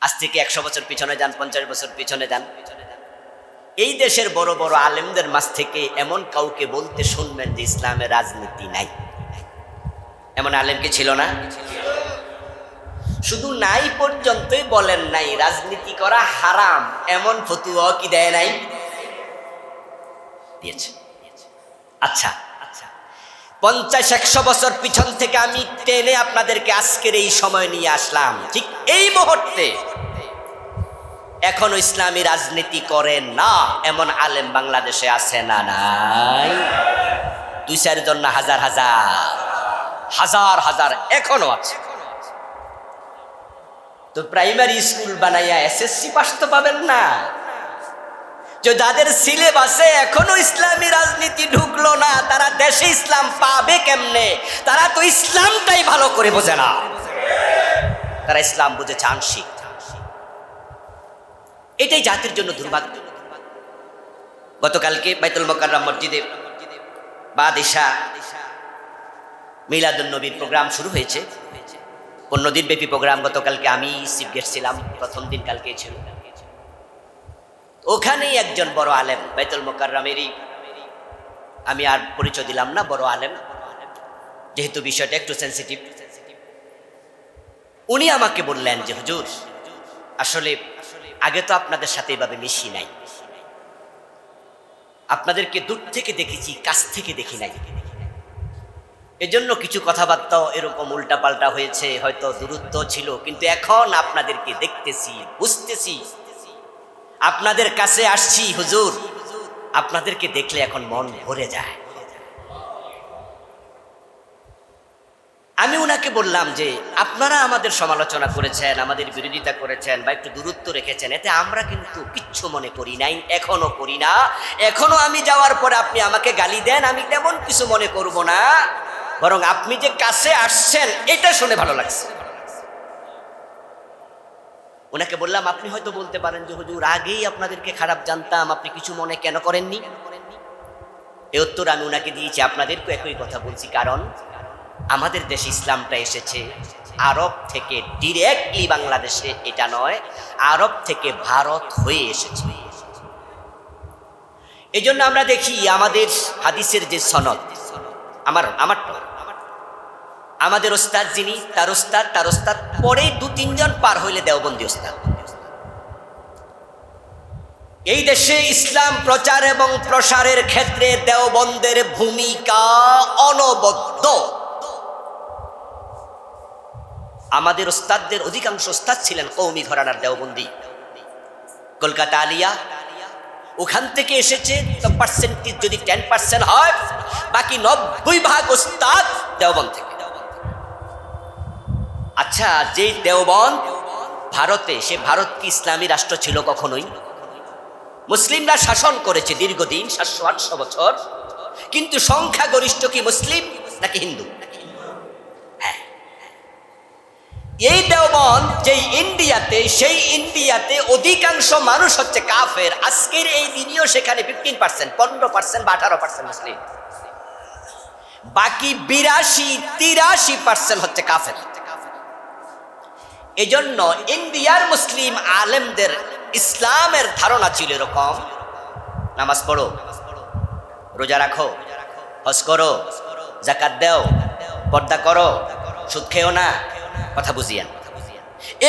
আজ থেকে 100 বছর পিছনে যান, 50 বছর পিছনে যান, এই দেশের বড় বড় আলেমদের মাঝ থেকে এমন কাউকে বলতে শুনবেন যে ইসলামে রাজনীতি নাই। এমন আলেম কি ছিল না? শুধু নাই পর্যন্তই বলেন নাই, রাজনীতি করা হারাম এমন ফতোয়া কি দেয় নাই? দিয়েছে। আচ্ছা, 50-100 বছর পিছন থেকে আমি টেনে আপনাদেরকে আজকের এই সময় নিয়ে আসলাম। ঠিক এই মুহূর্তে এখনো ইসলামী রাজনীতি করেন না এমন আলেম বাংলাদেশে আছে না নাই? 2-4 জন না, হাজার হাজার এখনো আছে। তো প্রাইমারি স্কুল বানাইয়া এসএসসি পাস তো পাবেন না। যে যাদের সিলেবাসে এখনো ইসলামী রাজনীতি ঢুকলো না, তারা দেশে ইসলাম পাবে কেমনে? তারা তো ইসলামটাই ভালো করে বোঝে না, তারা ইসলাম বুঝেছে আংশিক। এটাই জাতির জন্য দুর্ভাগ্য। গতকালকে বাইতুল মোকাররম মসজিদে বাদশাহ মিলাদুন নবীর প্রোগ্রাম শুরু হয়েছে। 15 দিন ব্যাপী প্রোগ্রাম। গতকালকে আমি চিফ গেস্ট ছিলাম, প্রথম দিন কালকে ছিল। ওখানেই একজন বড় আলেম, বাইতুল মোকাররমেরই, আমি আর পরিচয় দিলাম না, বড় আলেম, যেহেতু বিষয়টা একটু সেন্সিটিভ। উনি আমাকে বললেন যে হুজুর, আসলে আগে তো আপনাদের সাথে এভাবে মিশি নাই, আপনাদেরকে দূর থেকে দেখেছি, কাছ থেকে দেখি নাই, এজন্য কিছু কথাবার্তাও এরকম উল্টাপাল্টা হয়েছে, হয়তো দূরত্ব ছিল, কিন্তু এখন আপনাদেরকে দেখতেছি, বুঝতেছি, আপনাদের কাছে আসছি হুজুর, আপনাদেরকে দেখলে এখন মন ভরে যায়। আমি উনাকে বললাম যে আপনারা আমাদের সমালোচনা করেছেন, আমাদের বিরোধিতা করেছেন বা একটু দূরত্ব রেখেছেন, এতে আমরা কিন্তু কিচ্ছু মনে করি নাই, এখনো করি না। এখনো আমি যাওয়ার পরে আপনি আমাকে গালি দেন, আমি তেমন কিছু মনে করব না, বরং আপনি যে কাছে আসছেন এটা শুনে ভালো লাগছে। ওনাকে বললাম আপনি হয়তো বলতে পারেন যে হুজুর, আগেই আপনাদেরকে খারাপ জানতাম, আপনি কিছু মনে কেন করেননি? এ উত্তর আমি ওনাকে দিয়েছি, আপনাদেরকে একই কথা বলছি, কারণ আমাদের দেশে ইসলামটা এসেছে আরব থেকে ডিরেক্টলি বাংলাদেশে, এটা নয়, আরব থেকে ভারত হয়ে এসেছে। এই জন্য আমরা দেখি আমাদের হাদিসের যে সনদ, আমাদের ওস্তাদ যিনি, তার ওস্তাদ পরে 2-3 জন পার হইলে দেওবন্দি ওস্তাদ। এই দেশে ইসলাম প্রচার এবং প্রসারের ক্ষেত্রে দেওবন্দের ভূমিকা অনবদ্য। আমাদের ওস্তাদদের অধিকাংশ ওস্তাদ ছিলেন কওমি ঘরানার দেওবন্দি। কলকাতা আলিয়া, ওখান থেকে এসেছে, তো পার্সেন্টেজ যদি 10% হয়, বাকি 90% ওস্তাদ দেওবন্দ থেকে। আচ্ছা, যে দেওবন্দ ভারতে, সে ভারত কি ইসলামী রাষ্ট্র ছিল? কখনোই। মুসলিমরা শাসন করেছে দীর্ঘদিন, 700-800 বছর, কিন্তু সংখ্যাগরিষ্ঠ কি মুসলিম নাকি হিন্দু? হ্যাঁ। এই দেওবন্দ যেই ইন্ডিয়াতে, সেই ইন্ডিয়াতে অধিকাংশ মানুষ হচ্ছে কাফের। আজকের এই দিনেও সেখানে 15%, 15% বা 18% মুসলিম, বাকি 82-83% হচ্ছে কাফের। এজন্য ইন্ডিয়ার মুসলিম আলেমদের ইসলামের ধারণা ছিল এরকম: নামাজ পড়ো, রোজা রাখো, হজ করো, যাকাত দাও, পর্দা করো, সুদ খেও না, কথা বুঝিয়েন,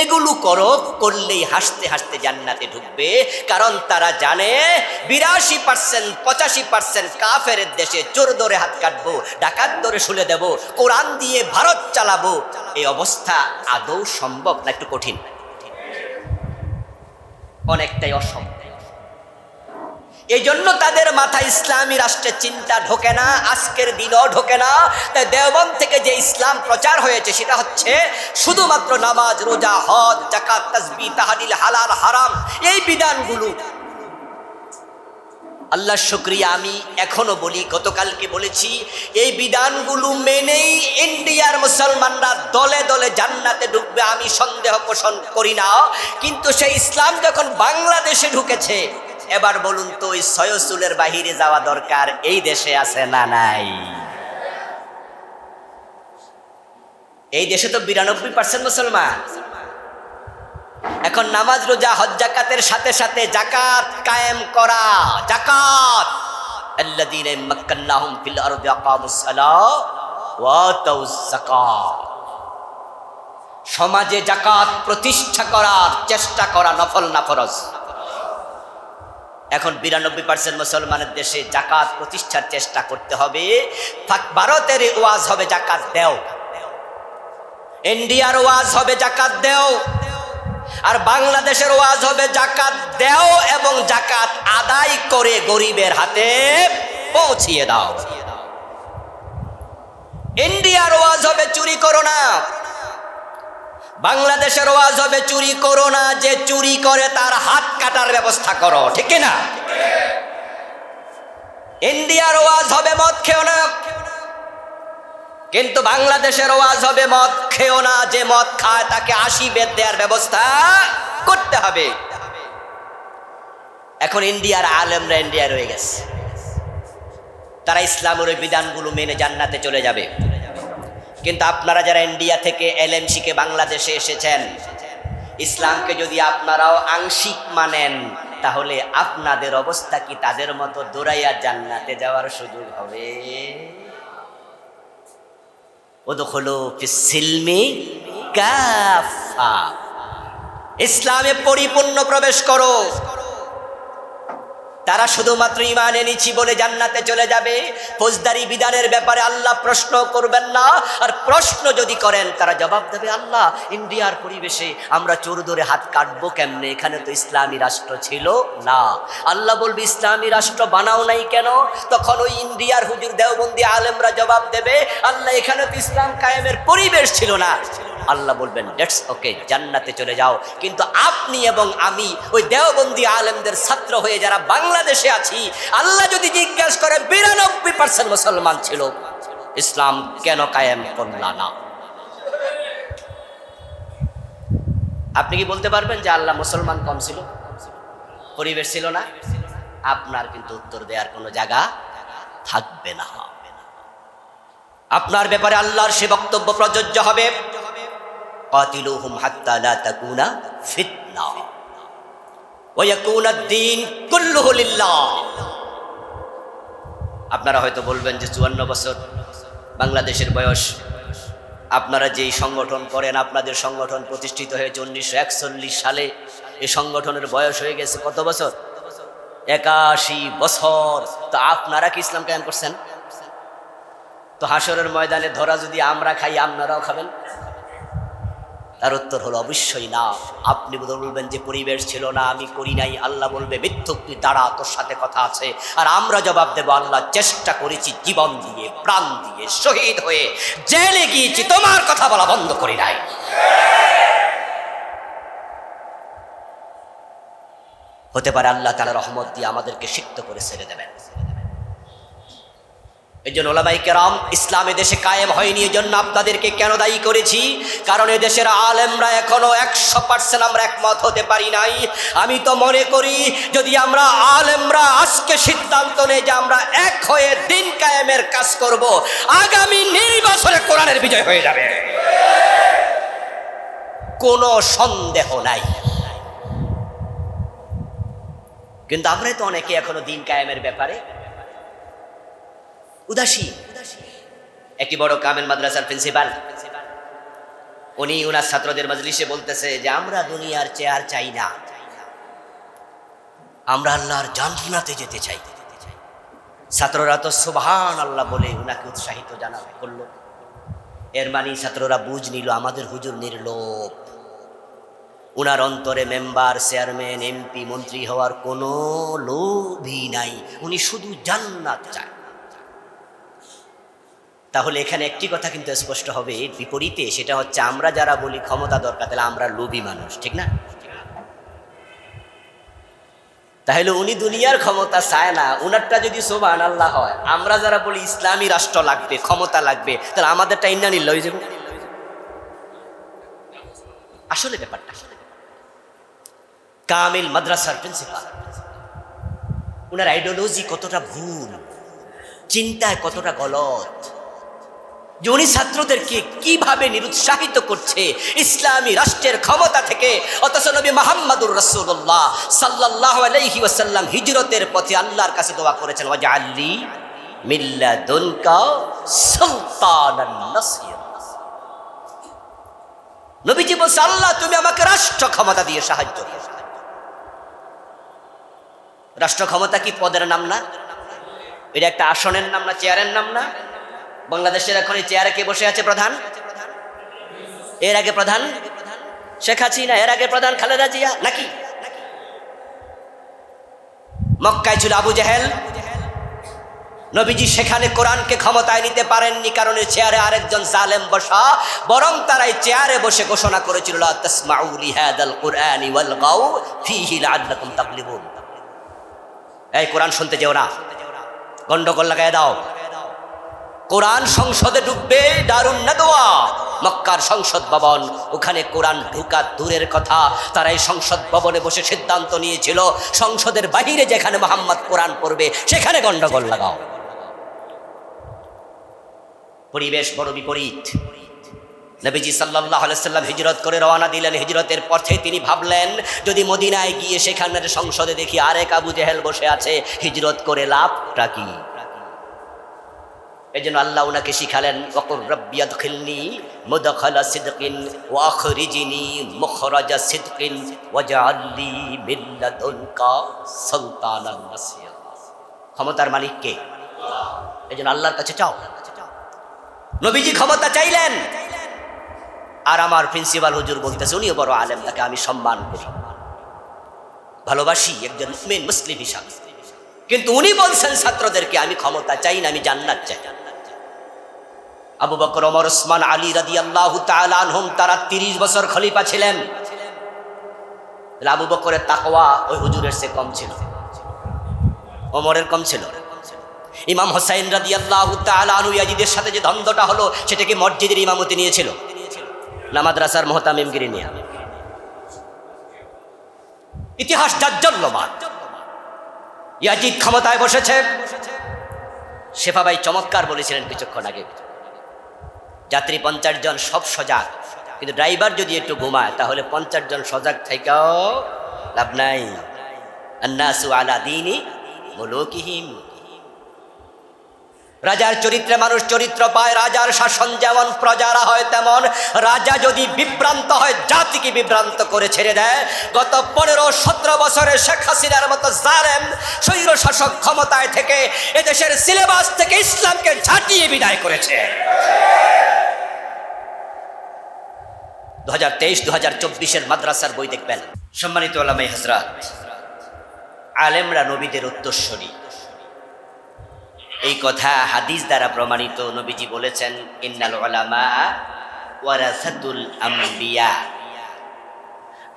এগুলো করো, করলেই হাসতে হাসতে জান্নাতে ঢুকবে। কারণ তারা জানে 82-85% কাফের দেশে চোর ধরে হাত কাটবো, ডাকাত ধরে শুলে দেব, কোরআন দিয়ে ভারত চালাবো। এই অবস্থা আদৌ সম্ভব না? একটু কঠিন, অনেকটাই অসম্ভব। এই জন্য তাদের মাথায় ইসলামী রাষ্ট্রের চিন্তা ঢোকে না, আজকের দিনও ঢোকে না। তাই দেওবন্দ থেকে যে ইসলাম প্রচার হয়েছে সেটা হচ্ছে শুধুমাত্র নামাজ, রোজা, হজ, যাকাত, তাসবিহ, তাহলিল, হালাল হারাম, এই বিধানগুলো। আল্লাহর শুকরিয়া, আমি এখনো বলি, গতকালকে বলেছি, এই বিধানগুলো মেনেই ইন্ডিয়ার মুসলমানরা দলে দলে জান্নাতে ঢুকবে, আমি সন্দেহ পোষণ করি না। কিন্তু সেই ইসলাম যখন বাংলাদেশে ঢুকেছে, এবার বলুন তো, ওই 6 চুলের বাহিরে যাওয়া দরকার এই দেশে আছে না নাই? এই দেশে তো 92% মুসলমান। এখন নামাজ রোজা হজ জাকাতের সাথে সাথে জাকাত কায়েম করা। জাকাত আল্লাযীনা মাক্কান্নাহুম ফিল আরদি আকামুস সালাহ ওয়া আতাউজ যাকাত, সমাজে জাকাত প্রতিষ্ঠা করার চেষ্টা করা, নফল না ফরজ। এখন 92% মুসলমানের দেশে জাকাত প্রতিষ্ঠার চেষ্টা করতে হবে। ভারতের ওয়াজ হবে জাকাত দেও, ইন্ডিয়ার ওয়াজ হবে জাকাত দেও, আর বাংলাদেশের ওয়াজ হবে জাকাত দেও এবং জাকাত আদায় করে গরিবের হাতে পৌঁছিয়ে দাও। ইন্ডিয়ার ওয়াজ হবে চুরি করো না, বাংলাদেশের ওয়াজ হবে চুরি করো না, যে চুরি করে তার হাত কাটার ব্যবস্থা করো, ঠিক না? ইন্ডিয়ার ওয়াজ হবে মদ খেও না, কিন্তু বাংলাদেশের ওয়াজ হবে মদ খেও না, যে মদ খায় তাকে 80 বেত দেওয়ার ব্যবস্থা করতে হবে। এখন ইন্ডিয়ার আলেমরা ইন্ডিয়া রয়ে গেছে, তারা ইসলামের বিধানগুলো মেনে জান্নাতে চলে যাবে। কিন্তু আপনারা যারা ইন্ডিয়া থেকে এলএম শিখে বাংলাদেশে এসেছেন, ইসলামকে যদি আপনারাও আংশিক মানেন, তাহলে আপনাদের অবস্থা কি তাদের মতো দৌড়াইয়া জান্নাতে যাওয়ার সুযোগ হবে? উদখুলু ফিস-সিলমি কাফা, ইসলামে পরিপূর্ণ প্রবেশ করো। তারা শুধুমাত্র ঈমান এনেছি বলে জান্নাতে চলে যাবে। ফৌজদারি বিধানের ব্যাপারে আল্লাহ প্রশ্ন করবেন না, আর প্রশ্ন যদি করেন তারা জবাব দেবে, আল্লাহ ইন্ডিয়ার পরিবেশে আমরা চোর ধরে হাত কাটবো কেমনে? এখানে তো ইসলামী রাষ্ট্র ছিল না। আল্লাহ বলবে ইসলামী রাষ্ট্র বানাও নাই কেন? তখন ওই ইন্ডিয়ার হুজুর দেওবন্দি আলেমরা জবাব দেবে, আল্লাহ এখানে তো ইসলাম কায়েমের পরিবেশ ছিল না। আল্লাহ বলবেন দ্যাটস ওকে, জান্নাতে চলে যাও। কিন্তু আপনি এবং আমি ওই দেওবন্দি আলেমদের ছাত্র হয়ে যারা বাংলাদেশে আছি, আল্লাহ যদি জিজ্ঞাসা করে 92% মুসলমান ছিল, ইসলাম কেন কায়েম করলা না? আপনি কি বলতে পারবেন যে আল্লাহ মুসলমান কম ছিল, পরিবেশ ছিল না? আপনার কিন্তু উত্তর দেওয়ার কোনো জায়গা থাকবে না। আপনার ব্যাপারে আল্লাহর সে বক্তব্য প্রযোজ্য হবে, কাতিলুহুম হাত্তা লা তাকুনা ফিতনা ওয়া ইয়াকুনা আদ-দীন কুল্লুহু লিল্লাহ। আপনারা হয়তো বলবেন যে 54 বছর বাংলাদেশের বয়স, আপনারা যেই সংগঠন করেন, আপনাদের সংগঠন প্রতিষ্ঠিত হয়েছে 1941 সালে, এই সংগঠনের বয়স হয়ে গেছে কত বছর? 81 বছর। তো আপনারা কি ইসলাম কায়েম করছেন? তো হাসরের ময়দানে ধরা যদি আমরা খাই, আপনারাও খাবেন? তার উত্তর হলো অবশ্যই না। আপনি বলবেন যে পরিবেশ ছিল না, আমি করি নাই। আল্লাহ বলবে মিথ্যুক, তুই দাঁড়া, তোর সাথে কথা আছে। আর আমরা জবাব দেব, আল্লাহ চেষ্টা করেছি জীবন দিয়ে, প্রাণ দিয়ে, শহীদ হয়ে জেলে গিয়েছি, তোমার কথা বলা বন্ধ করি নাই। হতে পারে আল্লাহ তাআলা রহমত দিয়ে আমাদেরকে সিক্ত করে ছেড়ে দেবেন। এই জন্য ওলামায়ে কেরাম, ইসলামে দেশে কায়েম হয়নি, এই জন্য আপনাদেরকে কেন দায়ী করেছি? কারণ এই দেশের আলেমরা এখনো 100% আমরা একমত হতে পারি নাই। আমি তো মনে করি যদি আমরা আলেমরা আজকে সিদ্ধান্ত নেই যে আমরা এক হয়ে দিন কায়েমের কাজ করব, আগামী নির্বাচনে কোরআনের বিজয় হয়ে যাবে, কোনো সন্দেহ নাই। কিন্তু আমরা তো অনেকে এখনো দিন কায়েমের ব্যাপারে উদাসীন। একটি বড় কামেল মাদ্রাসার প্রিন্সিপাল, উনি ওনার ছাত্রদের মজলিসে বলতেছে যে আমরা দুনিয়ার চেয়ার চাই না, আমরা আল্লাহর জান্নাতে যেতে চাই। ছাত্ররা তো সুবহানাল্লাহ বলে ওনাকে উৎসাহিত করলো। এর মানে ছাত্ররা বুঝ নিল আমাদের হুজুর নির্লোভ, উনার অন্তরে মেম্বার, চেয়ারম্যান, এমপি, মন্ত্রী হওয়ার কোনো লোভই নাই, উনি শুধু জান্নাত চায়। তাহলে এখানে একটি কথা কিন্তু স্পষ্ট হবে বিপরীতে, সেটা হচ্ছে আমরা যারা বলি ক্ষমতা দরকার, তাহলে আমরা লোভী মানুষ, ঠিক না? তাহলে উনি দুনিয়ার ক্ষমতা চায় না, উনারটা যদি সুবহানাল্লাহ হয়, আমরা যারা বলি ইসলামী রাষ্ট্র লাগবে, ক্ষমতা লাগবে, তাহলে আমাদেরটা ইন্না নিল্লাহ হয়ে যাবে। আসলে ব্যাপারটা কামিল মাদ্রাসার প্রিন্সিপাল, উনার আইডিওলজি কতটা ভুল, চিন্তায় কতটা গলত, যে উনি ছাত্রদেরকে কিভাবে নিরুৎসাহিত করছে ইসলামী রাষ্ট্রের ক্ষমতা থেকে, অথচ নবী মুহাম্মদুর রাসূলুল্লাহ সাল্লাল্লাহু আলাইহি ওয়াসাল্লাম হিজরতের পথে আল্লাহর কাছে দোয়া করেছেন, ওয়াজআলনি মিন লাদুনকা সুলতানান নাসিরা। নবীজি বলছে, আল্লাহ তুমি আমাকে রাষ্ট্র ক্ষমতা দিয়ে সাহায্য করো। রাষ্ট্র ক্ষমতা কি পদের নাম না? এটা একটা আসনের নাম না, চেয়ারের নাম না? বাংলাদেশের এখন এই চেয়ারে কে বসে আছে? প্রধান। এর আগে প্রধান শেখ হাসিনা, এর আগে প্রধান খালেদা জিয়া নাকি? মক্কায় ছিল আবু জেহেল। নবীজি সেখানে কোরআনকে ক্ষমতায় নিতে পারেননি, কারণ চেয়ারে আরেকজন জালেম বসা, বরং তারা এই চেয়ারে বসে ঘোষণা করেছিল, লা তাসমাউ লিহাদাল কুরআনি ওয়ালগাউ ফীহি লাআল্লাকুম তাগলিবুন। এই কোরআন শুনতে যেও না, গন্ডগোল লাগায় দাও। কোরআন সংসদে ঢুকবে, দারুন নাদওয়া মক্কার সংসদ ভবন, ওখানে কোরআন ঢুকা দূরের কথা, তারা এই সংসদ ভবনে বসে সিদ্ধান্ত নিয়েছিল সংসদের বাহিরে যেখানে মুহাম্মদ কোরআন পড়বে সেখানে গন্ডগোল লাগাও। পরিবেশ বড় বিপরীত। নবীজি সাল্লাল্লাহু আলাইহি সাল্লাম হিজরত করে রওনা দিলেন। হিজরতের পথে তিনি ভাবলেন, যদি মদিনায় গিয়ে সেখানের সংসদে দেখি আরেক আবু জেহেল বসে আছে, হিজরত করে লাভটা কি? এই জন্য আল্লাহ উনাকে শিখালেন, ওয়াকুর রাব্বি আদখিলনি মুদখালা সিদকিন ওয়া আখরিজনি মুখরাজা সিদকিন ওয়াজআলনি মিন লাদুনকা সুলতানান নাসিরা। ক্ষমতার মালিক কে? এই জন্য আল্লাহর কাছে চাও। নবীজি ক্ষমতা চাইলেন, আর আমার প্রিন্সিপাল হুজুর বলতেছে উনিও বড় আলেম, তাকে আমি সম্মান করি, ভালোবাসি একজন মুমিন মুসলিম হিসাবে, কিন্তু উনি বলছেন ছাত্রদেরকে আমি ক্ষমতা চাই না, আমি জান্নাত চাই। আবু বকর, ওমর, ওসমান, আলী রাদিয়াল্লাহু তাআলা আনহুম তারা 30 বছর খলিফা ছিলেন। আবু বকরের তাকওয়া ওই হুজুরের চেয়ে কম ছিল, ওমরের কম ছিল। ইমাম হোসাইন রাদিয়াল্লাহু তাআলা আনহু ইয়াজিদের সাথে যে দ্বন্দ্বটা হলো সেটাকে মসজিদের ইমামতি নিয়েছিল না মাদ্রাসার মুহতামিমগিরি নিয়ে? ইতিহাস জাজ্জল্যমান। ইয়াজিদ ক্ষমতায় বসেছে, শেফা ভাই চমৎকার বলেছিলেন কিছুক্ষণ আগে, যাত্রী 50 জন সব সজাগ, কিন্তু ড্রাইভার যদি একটু ঘুমায় তাহলে 50 জন সজাগ থেকেও লাভ নাই। আন্নাসু আলা দীনি মুলুকিহিম। রাজার চরিত্রে মানুষ চরিত্র পায়। রাজার শাসন যেমন প্রজারা হয় তেমন। রাজা যদি বিভ্রান্ত হয় জাতিকে বিভ্রান্ত করে ছেড়ে দেয়। গত 15-17 বছরে শেখ হাসিনার মতো জালেম স্বৈর শাসক ক্ষমতায় থেকে এদেশের সিলেবাস থেকে ইসলামকে ঝাঁটিয়ে বিদায় করেছে। 2023-2024 মাদ্রাসার বই দেখবেন। সম্মানিত ওলামায়ে হযরত, আলেমরা নবীদের উত্তরসূরি, এই কথা হাদিস দ্বারা প্রমাণিত। নবীজি বলেছেন, ইন্নাল উলামা ওয়ারাসাতুল আম্বিয়া।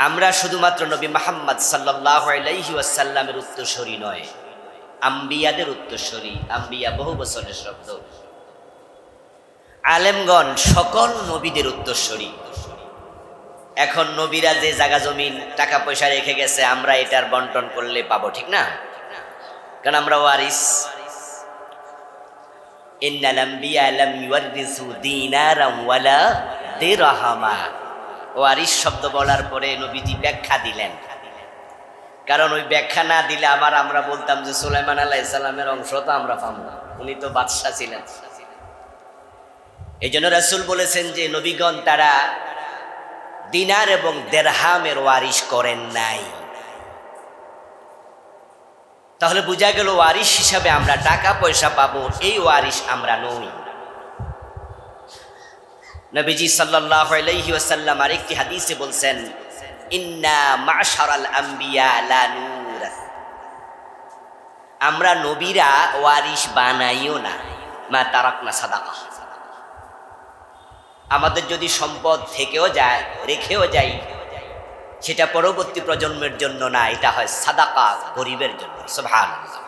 আমরা শুধুমাত্র নবী মুহাম্মদ সাল্লাল্লাহু আলাইহি ওয়াসাল্লামের উত্তরসূরি নয়, আম্বিয়াদের উত্তরসূরি। আম্বিয়া বহু বছরের শব্দ। আলেমগণ সকল নবীদের উত্তরসূরি। এখন নবীরা যে জায়গা জমিন টাকা পয়সা রেখে গেছে, আমরা এটার বন্টন করলে পাবো, ঠিক না? কারণ আমরা ওয়ারিস। ইন্নাল আম্বিয়া লাম ইউরিসু দীনারাম ওয়ালা দিরহামা। ওয়ারিস শব্দ বলার পরে নবীজি ব্যাখ্যা দিলেন, কারণ ওই ব্যাখ্যা না দিলে আমরা বলতাম যে সুলাইমান আলাইহিস সালামের অংশ তো আমরা পাবো না, উনি তো বাদশা ছিলেন। এই জন্য রাসূল বলেছেন যে নবীগণ তারা দিনার এবং দেরহামের ওয়ারিশ করেন নাই। তাহলে বোঝা গেল ওয়ারিশ হিসাবে আমরা টাকা পয়সা পাবো, এই ওয়ারিশ আমরা নই। নবীজি সাল্লাল্লাহু আলাইহি ওয়াসাল্লাম আরেকটি হাদিসে বলছেন, ইন্না মা'শারাল আম্বিয়া লা নুরাস। আমরা নবীরা ওয়ারিশ বানাইও না, মা তারাকনা সাদাকা। আমাদের যদি সম্পদ থেকেও যায়, রেখেও যাই, সেটা পরবর্তী প্রজন্মের জন্য না, এটা হয় সাদাকা, গরিবের জন্য। সুবহানাল্লাহ।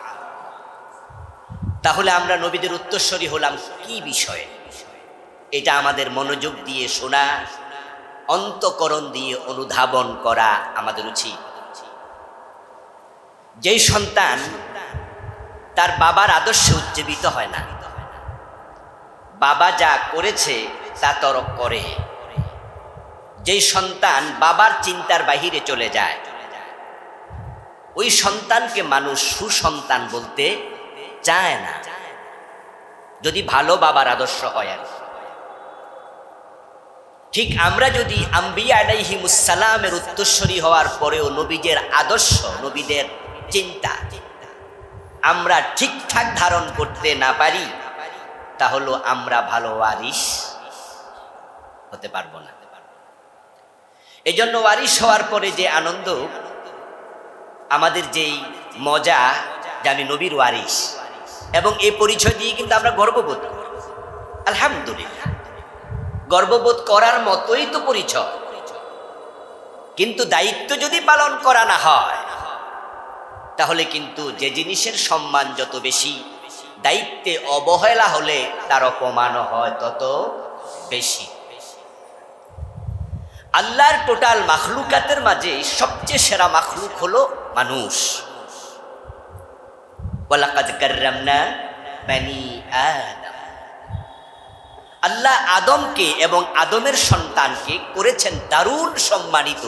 তাহলে আমরা নবীদের উত্তরসূরি হলাম কি বিষয়ে? এটা আমাদের মনোযোগ দিয়ে শোনা, অন্তঃকরণ দিয়ে অনুধাবন করা আমাদের উচিত। যেই সন্তান তার বাবার আদর্শে উজ্জীবিত হয় না, বাবা যা করেছে তা তরক করে। যেই সন্তান বাবার চিন্তার বাহিরে চলে যায়, ওই সন্তানকে মানুষ সুসন্তান বলতে চায় না, যদি ভালো বাবার আদর্শ হয়। আর ঠিক আমরা যদি আম্বিয়া আলাইহিমুস সালামের উত্তরসূরি হওয়ার পরেও নবীদের আদর্শ, নবীদের চিন্তা আমরা ঠিকঠাক ধারণ করতে না পারি, তাহলে আমরা ভালো ওয়ারিস হতে পারবো না। এই জন্য ওয়ারিস হওয়ার পরে যে আনন্দ, আমাদের যেই মজা যে আমি নবীর ওয়ারিস, এবং এই পরিচয় দিয়ে কিন্তু আমরা গর্ববোধ করি। আলহামদুলিল্লাহ, গর্ববোধ করার মতোই তো পরিচয়। কিন্তু দায়িত্ব যদি পালন করা না হয়, তাহলে কিন্তু যে জিনিসের সম্মান যত বেশি, দায়িত্বে অবহেলা হলে তার অপমানও হয় তত বেশি। আল্লাহর টোটাল মাখলুকাতের মাঝে সবচেয়ে সেরা মাখলুক হলো মানুষ। ওয়ালাকাদ কাররামনা বানি আদম। আল্লাহ আদমকে এবং আদমের সন্তানকে করেছেন দারুণ সম্মানিত।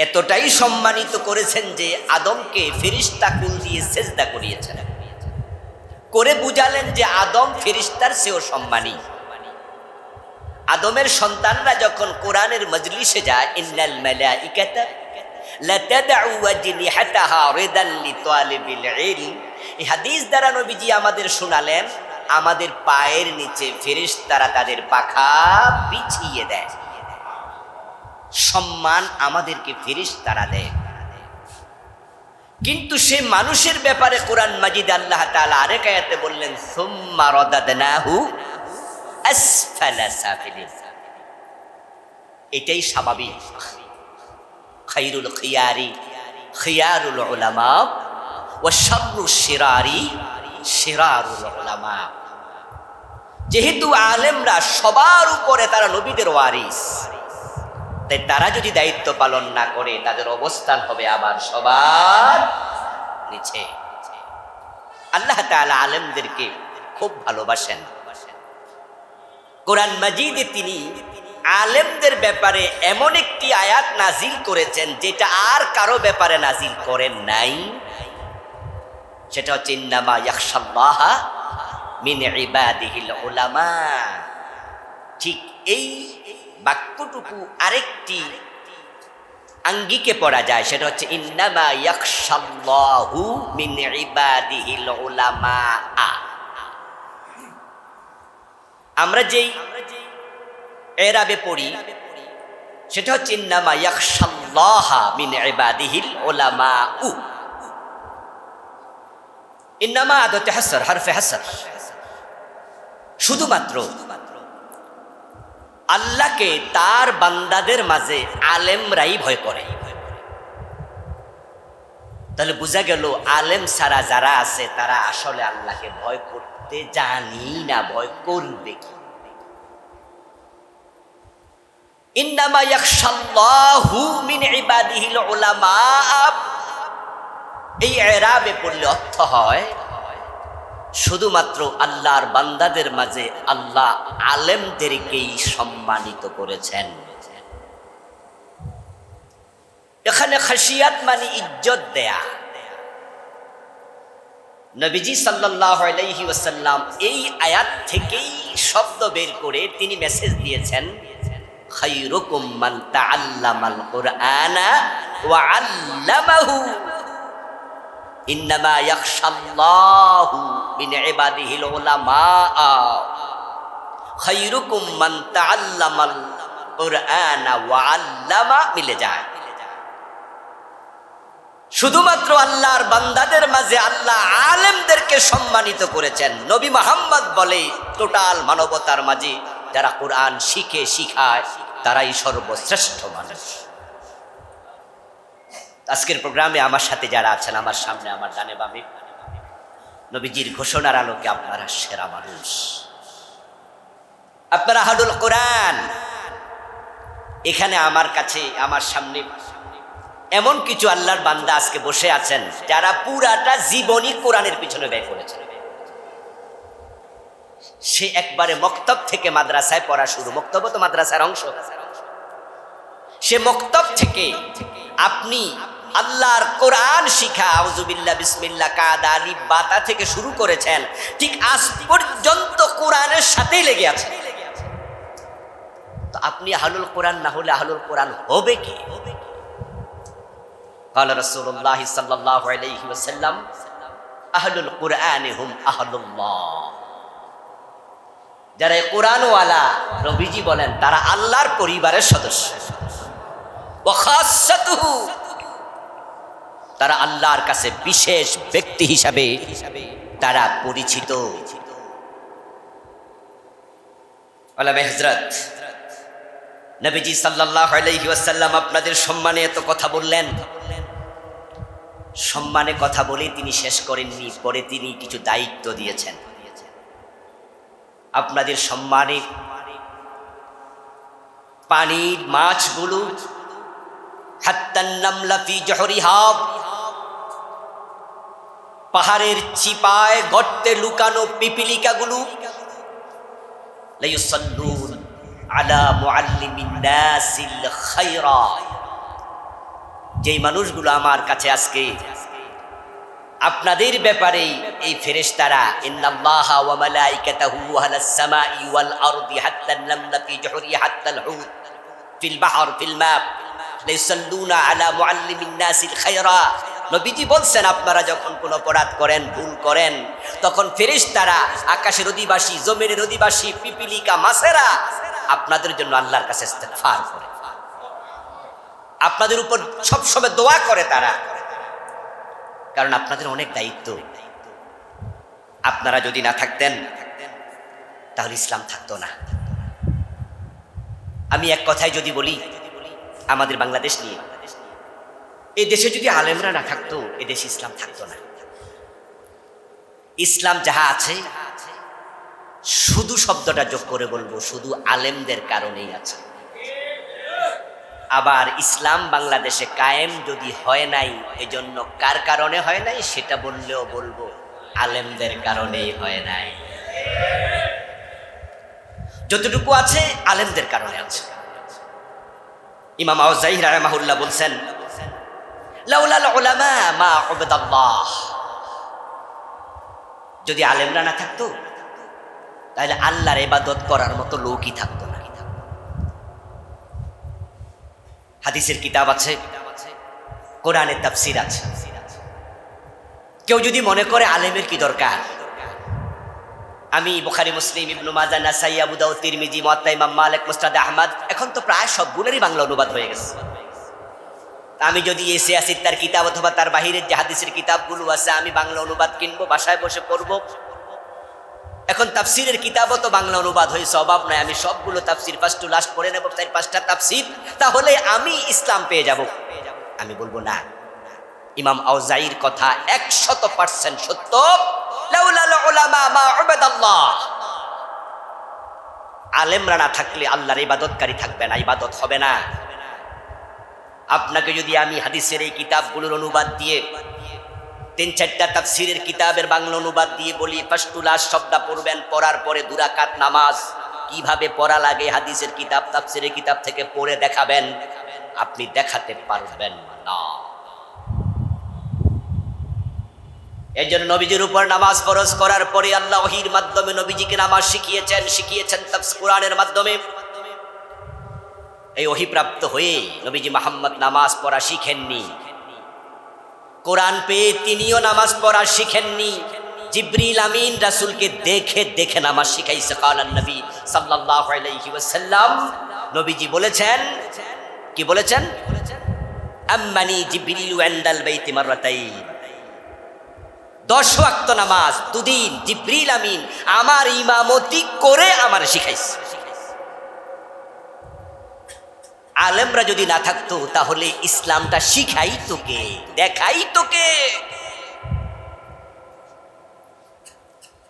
এতটাই সম্মানিত করেছেন যে আদমকে ফেরেশতা কুল দিয়ে সেজদা করিয়েছেন, করে বুঝালেন যে আদম ফেরেশতার চেয়েও সম্মানী। আদমের সন্তানরা যখন কোরআনের মজলিসে যায়, ইন্নাল মালাইকাতা লাতাদউ আজনিহাতাহা রিদান লিতালিবিল ইলম, এই হাদিস দ্বারা নবীজি আমাদের শোনালেন, আমাদের পায়ের নিচে ফেরেশতারা তাদের পাখা বিছিয়ে দেয়। সম্মান আমাদেরকে ফেরেশতারা দেয়। কিন্তু সে মানুষের ব্যাপারে কোরআন মাজিদ আল্লাহ তাআলা আরেক আয়াতে বললেন, সুম্মা রাদাদনাহু আসফালা সাফিলিন। এটাই স্বাভাবিক। খায়রুল খিয়ারি খিয়ারুল উলামা ওয়া শাররুশ শিরারি শিরারুল উলামা। যেহেতু আলেমরা সবার উপরে, তারা নবীদের ওয়ারিস, তাই তারা যদি দায়িত্ব পালন না করে, তাদের অবস্থান হবে আবার সবার নিচে। আল্লাহ তাআলা আলেমদেরকে খুব ভালোবাসেন। কোরআন মাজিদে তিনি আলেমদের ব্যাপারে এমন একটি আয়াত নাজিল করেছেন যেটা আর কারো ব্যাপারে নাজিল করেন নাই। সেটা হচ্ছে ইন্নামা ইয়াখশাল্লাহা মিন ইবাদিহিল উলামা। ঠিক এই বাক্যটুকু আরেকটি আঙ্গিকে পড়া যায়, সেটা হচ্ছে ইন্নামা ইয়াখশাল্লাহু মিন ইবাদিহিল উলামা। আমরা যেই এরাবে পড়ি সেটা হচ্ছে ইন্নামা ইয়াখশাল্লাহা মিন ইবাদিহিল উলামা। ইন্নামা আদতে হাসর, হরফে হাসর। শুধুমাত্র আল্লাহকে তার বান্দাদের মাঝে আলেমরাই ভয় করে। তাহলে বোঝা গেল আলেম ছাড়া যারা আছে তারা আসলে আল্লাহকে ভয় করতে জানি না, ভয় করবে কি? ইন্নামা ইয়াখশাল্লাহু মিন ইবাদিহিল উলামা, এই এরাবে পড়লে অর্থ হয় শুধুমাত্র আল্লাহর বান্দাদের মাঝে আল্লাহ আলেমদেরকেই সম্মানিত করেছেন। এখানে খাশিয়াত মানে ইজ্জত দেয়া। নবীজি সাল্লাল্লাহু আলাইহি ওয়াসাল্লাম এই আয়াত থেকেই শব্দ বের করে তিনি মেসেজ দিয়েছেন, খায়রুকুম মান তাআল্লামাল কুরআনা ওয়া আল্লামাহু ইন্নামা ইয়াখশাল্লাহু মিন ইবাদিহিল উলামা। খায়রুকুম মান তাআল্লামাল কুরআনা ওয়া আল্লামা মিলে যায়। শুধুমাত্র আল্লাহর বান্দাদের মাঝে আল্লাহ আলেমদেরকে সম্মানিত করেছেন। নবী মুহাম্মদ বলে টোটাল মানবতার মাঝে যারা কোরআন শিখে শিখায় তারাই সর্বশ্রেষ্ঠ মানুষ। আজকের প্রোগ্রামে আমার সাথে যারা আছেন, আমার সামনে, আমার ডানে বামে, নবীজির ঘোষণার আলোকে আপনারা সেরা মানুষ, আপনারা আহলুল কোরআন। এখানে আমার কাছে, আমার সামনে এমন কিছু আল্লাহর বান্দা আজকে বসে আছেন যারা পুরাটা জীবনই কোরআনের পিছনে ব্যয় করেছেন। সে একবারে মক্তব থেকে মাদ্রাসায় পড়া শুরু, মক্তব তো মাদ্রাসার অংশ। সে মক্তব থেকে আপনি আল্লাহর কোরআন শিখা, আউযুবিল্লাহ বিসমিল্লাহ কাদা আলিফ বাতা থেকে শুরু করেছেন, ঠিক আজ পর্যন্ত কোরআনের সাথেই লেগে আছে। তো আপনি আহলুল কোরআন না হলে আহলুল কোরআন হবে কি? قال رسول الله صلى الله عليه وسلم আহলুল কোরআন হুম আহলুল্লাহ। যারা কোরআন ওয়ালা, নবীজি বলেন তারা আল্লাহর পরিবারের সদস্য। ওয়া খাসসাতুহু, তারা আল্লাহর কাছে বিশেষ ব্যক্তি হিসাবে তারা পরিচিত। ওলামা হযরত নবীজি সাল্লাল্লাহু আলাইহি ওয়াসাল্লাম আপনাদের সম্মানে এত কথা বললেন। সম্মানে কথা বলে তিনি শেষ করেননি, পরে তিনি কিছু দায়িত্ব দিয়েছেন। আপনাদের সম্মানে পানির মাছগুলো, হাত্তান নামলা ফি জহরিহা, পাহাড়ের চিপায় গর্তে লুকানো পিপিলিকাগুলো, লা ইউসাল্লুন আলা মুআল্লিমিন নাসিল খায়রা, যেই মানুষগুলো আমার কাছে আজকে আপনাদের ব্যাপারে এই ফেরেশতারা, ইন্নাল্লাহা ওয়া মালাইকাতাহু আলাস সামাই ওয়াল আরদি হাত্তা নামলা ফি জহরিহা হাত্তাল হুত ফিল বাহর ফিল মা লা ইউসাল্লুনা আলা মুআল্লিমিন নাসিল খায়রা। নবীজি বলছেন আপনারা যখন কোনো অপরাধ করেন, ভুল করেন, তখন ফেরেশতারা, আকাশের অধিবাসী, জমিনের অধিবাসী, পিপিলিকা, মাছেরা আপনাদের জন্য আল্লাহর কাছে ইস্তিগফার করে, আপনাদের উপর সবসময় দোয়া করে তারা, কারণ আপনাদের অনেক দায়িত্ব। আপনারা যদি না থাকতেন তাহলে ইসলাম থাকতো না। আমি এক কথায় যদি বলি, আমাদের বাংলাদেশ নিয়ে, এই দেশে যদি আলেমরা না থাকতো, এ দেশে ইসলাম থাকতো না। ইসলাম যাহা আছে, শুধু শব্দটা যোগ করে বলবো, শুধু আলেমদের কারণেই আছে। আবার ইসলাম বাংলাদেশে কায়েম যদি হয় নাই, এজন্য কার কারণে হয় নাই সেটা বললেও বলবো আলেমদের কারণেই হয় নাই। যতটুকু আছে আলেমদের কারণে আছে। ইমাম আউজাই রাহিমাহুল্লাহ বলছেন, লাউলাল উলামা মা উবিদাল্লাহ, যদি আলেমরা না থাকতো তাহলে আল্লাহর ইবাদত করার মতো লোকই থাকতো না। হাদিসের কিতাব আছে, কোরআনের তাফসীর আছে। কেউ যদি মনে করে আলেমের কি দরকার, আমি বুখারী, মুসলিম, ইবনে মাজাহ, নাসাই, আবু দাউদ, তিরমিজি, মুয়াত্তা ইমাম মালিক, মুসনাদ আহমদ, এখন তো প্রায় সবগুলোরই বাংলা অনুবাদ হয়ে গেছে। আমি যদি এসে আসি তার কিতাব অথবা তার বাহিরের যে হাদিসের কিতাবগুলো আছে, আমি বাংলা অনুবাদ কিনবো, বাসায় বসে পড়বো। এখন তাফসিরের কিতাবও তো বাংলা অনুবাদ হয়েছে, অভাব নাই, আমি সবগুলো তাফসির ফার্স্ট টু লাস্ট পড়ে নেব, 4-5টা তাফসির, তাহলে আমি ইসলাম পেয়ে যাব। আমি বলবো না, ইমাম আউজাইর কথা 100% সত্য। লাউলাল উলামা মা উবিদাল্লাহ, আলেমরা না থাকলে আল্লাহর ইবাদতকারী থাকবে না, ইবাদত হবে না। আপনাকে যদি আমি হাদিসের এই কিতাবগুলোর অনুবাদ দিয়ে, 3-4টা তাফসীরের কিতাবের বাংলা অনুবাদ দিয়ে বলি, ফার্স্ট টু লাস্ট শব্দ পড়বেন, পড়ার পরে 2 রাকাত নামাজ কিভাবে পড়া লাগে হাদিসের কিতাব, তাফসীরের কিতাব থেকে পড়ে দেখাবেন, আপনি দেখাতে পারবেন না। এর জন্য নবীজির উপর নামাজ ফরজ করার পরে আল্লাহ ওহীর মাধ্যমে নবীজিকে নামাজ শিখিয়েছেন তাফসীর কোরআনের মাধ্যমে। এই ওহী প্রাপ্ত হয়ে নবীজি মুহাম্মদ নামাজ পড়া শিখেননি, কোরআন পেয়ে তিনিও নামাজ পড়া শিখেননি। জিবরিল আমিন রাসূলকে দেখে দেখে নামাজ শিখাইছে। কালান নবী সাল্লাল্লাহু আলাইহি ওয়াসাল্লাম, নবীজি বলেছেন, কি বলেছেন? আম্মানি জিবরিল ইনদাল বাইতি মাররাতাইন, 10 ওয়াক্ত নামাজ 2 দিন জিবরিল আমিন আমার ইমামতি করে আমার শিখাইছে। আলেমরা যদি না থাকতো তাহলে ইসলামটা শিখাই তোকে, দেখাই তোকে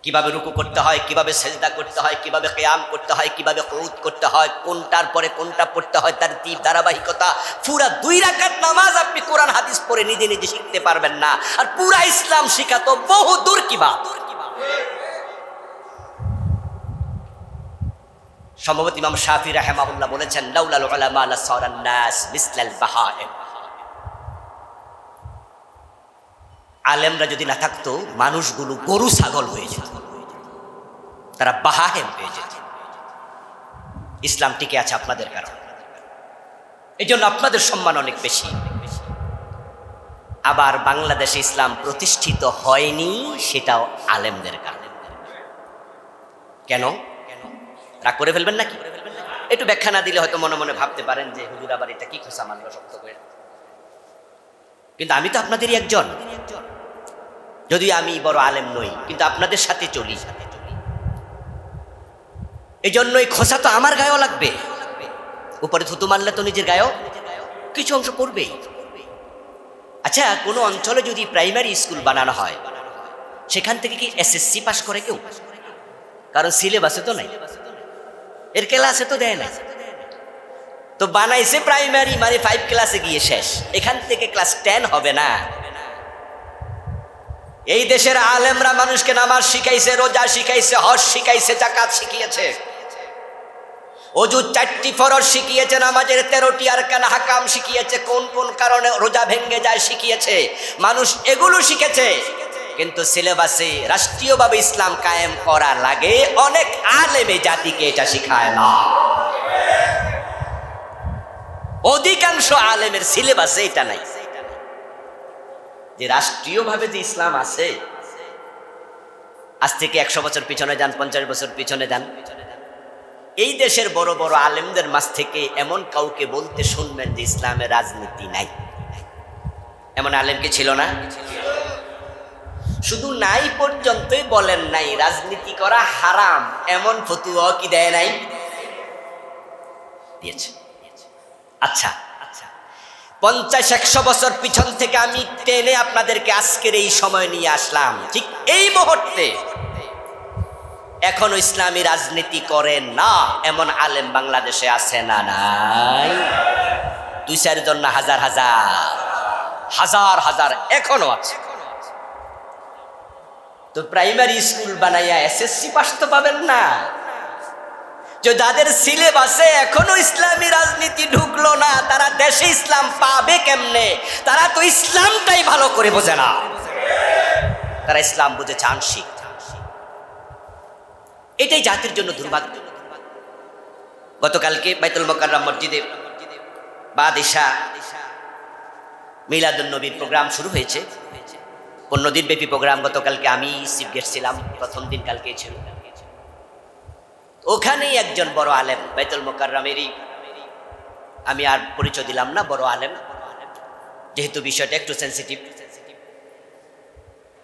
কিভাবে রুকু করতে হয়, কিভাবে সেজদা করতে হয়, কিভাবে কিয়াম করতে হয়, কিভাবে কুউদ করতে হয়, কোনটার পরে কোনটা পড়তে হয়, তার ধারাবাহিকতা। পুরা 2 রাকাত নামাজ আপনি কোরআন হাদিস পড়ে নিজে নিজে শিখতে পারবেন না, আর পুরা ইসলাম শিখা তো বহু দূর কি বাত। সম্ভবত ইমাম শাফি রাহিমাহুল্লাহ বলেছেন, লাউলাল উলামা লাসারান নাস মিসলাল বাহাইম। আলেমরা যদি না থাকতো মানুষগুলো গরু ছাগল হয়ে যেত, তারা বাহাইম হয়ে যেত। ইসলাম টিকে আছে আপনাদের কারণে, এই জন্য আপনাদের সম্মান অনেক বেশি। আবার বাংলাদেশে ইসলাম প্রতিষ্ঠিত হয়নি, সেটাও আলেমদের কারণে। কেন? রাগ করে ফেলবেন নাকি? একটু ব্যাখ্যা না দিলে হয়তো মনে মনে ভাবতে পারেন যে হুজুর আবার এটা কি খোঁচা মানলো শক্ত করে। কিন্তু আমি তো আপনাদেরই একজন, যদিও আমি বড় আলেম নই, কিন্তু আপনাদের সাথে চলি। এই জন্য এই খোঁচা তো আমার গায়েও লাগবে। উপরে থুতু মারলে তো নিজের গায়েও কিছু অংশ পড়বেই। আচ্ছা, কোনো অঞ্চলে যদি প্রাইমারি স্কুল বানানো হয়, সেখান থেকে কি এসএসসি পাস করে কেউ? কারণ সিলেবাসে তো নাই, এর ক্লাসে তো দেয় না। তো বানাইছে প্রাইমারি, মানে 5 ক্লাসে গিয়ে শেষ। এখান থেকে ক্লাস 10 হবে না। এই দেশের আলেমরা মানুষকে নামাজ শিখাইছে, রোজা শিখাইছে, হজ শিখাইছে, যাকাত শিখিয়েছে, অজু 4টি ফরজ শিখিয়েছে, নামাজের 13টি আরকান হাকাম শিখিয়েছে, কোন কোন কারণে রোজা ভেঙে যায় শিখিয়েছে। মানুষ এগুলো শিখেছে, কিন্তু সিলেবাসে রাষ্ট্রীয়ভাবে ইসলাম কায়েম করা লাগে, অনেক আলেমে জাতিকে এটা শিখায় না। অধিকাংশ আলেমের সিলেবাসে এটা নাই যে রাষ্ট্রীয়ভাবে যে ইসলাম আছে। আজ থেকে 100 বছর পিছনে যান, 50 বছর পিছনে যান, এই দেশের বড় বড় আলেমদের মাঝ থেকে এমন কাউকে বলতে শুনবেন যে ইসলামের রাজনীতি নাই। এমন আলেম কি ছিল না? শুধু নাই পর্যন্তই বলেন নাই, রাজনীতি করা হারাম এমন ফতোয়া কি দেয় নাই? দিয়েছে। আচ্ছা, 50-100 বছর পিছন থেকে আমি টেনে আপনাদেরকে আজকের এই সময় নিয়ে আসলাম। ঠিক এই মুহূর্তে এখনো ইসলামী রাজনীতি করেন না এমন আলেম বাংলাদেশে আছে না নাই? 2-4 জন না, হাজার হাজার হাজার হাজার এখনো আছে। তো প্রাইমারি স্কুল বানাইয়া এসএসসি পাস তো পাবেন না। যে যাদের সিলেবাসে এখনো ইসলামী রাজনীতি ঢুকলো না, তারা দেশে ইসলাম পাবে কেমনে? তারা তো ইসলামটাই ভালো করে বোঝে না, তারা ইসলাম বুঝেছে আংশিক। এটাই জাতির জন্য দুর্ভাগ্য। গতকালকে বাইতুল মোকাররম মসজিদে বাদিশা মিলাদুন নবীর প্রোগ্রাম শুরু হয়েছে। 15 দিন ব্যাপী প্রোগ্রাম। গতকালকে আমি চিফ গেস্ট ছিলাম, প্রথম দিন কালকে ছিল। ওখানেই একজন বড় আলেম, বাইতুল মোকাররমেরই, আমি আর পরিচয় দিলাম না, বড় আলেম, যেহেতু বিষয়টা একটু সেন্সিটিভ।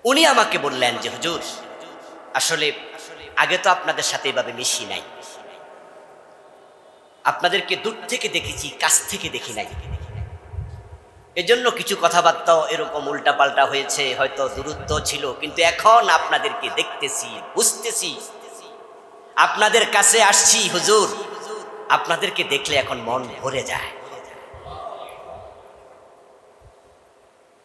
উনি আমাকে বললেন যে হুজুর, আসলে আগে তো আপনাদের সাথে এভাবে মিশি নাই, আপনাদেরকে দূর থেকে দেখেছি, কাছ থেকে দেখি নাই, এজন্য কিছু কথাবার্তাও এরকম উল্টাপাল্টা হয়েছে, হয়তো দূরত্ব ছিল, কিন্তু এখন আপনাদেরকে দেখতেছি, বুঝতেছি, আপনাদের কাছে আসছি হুজুর, আপনাদেরকে দেখলে এখন মন ভরে যায়।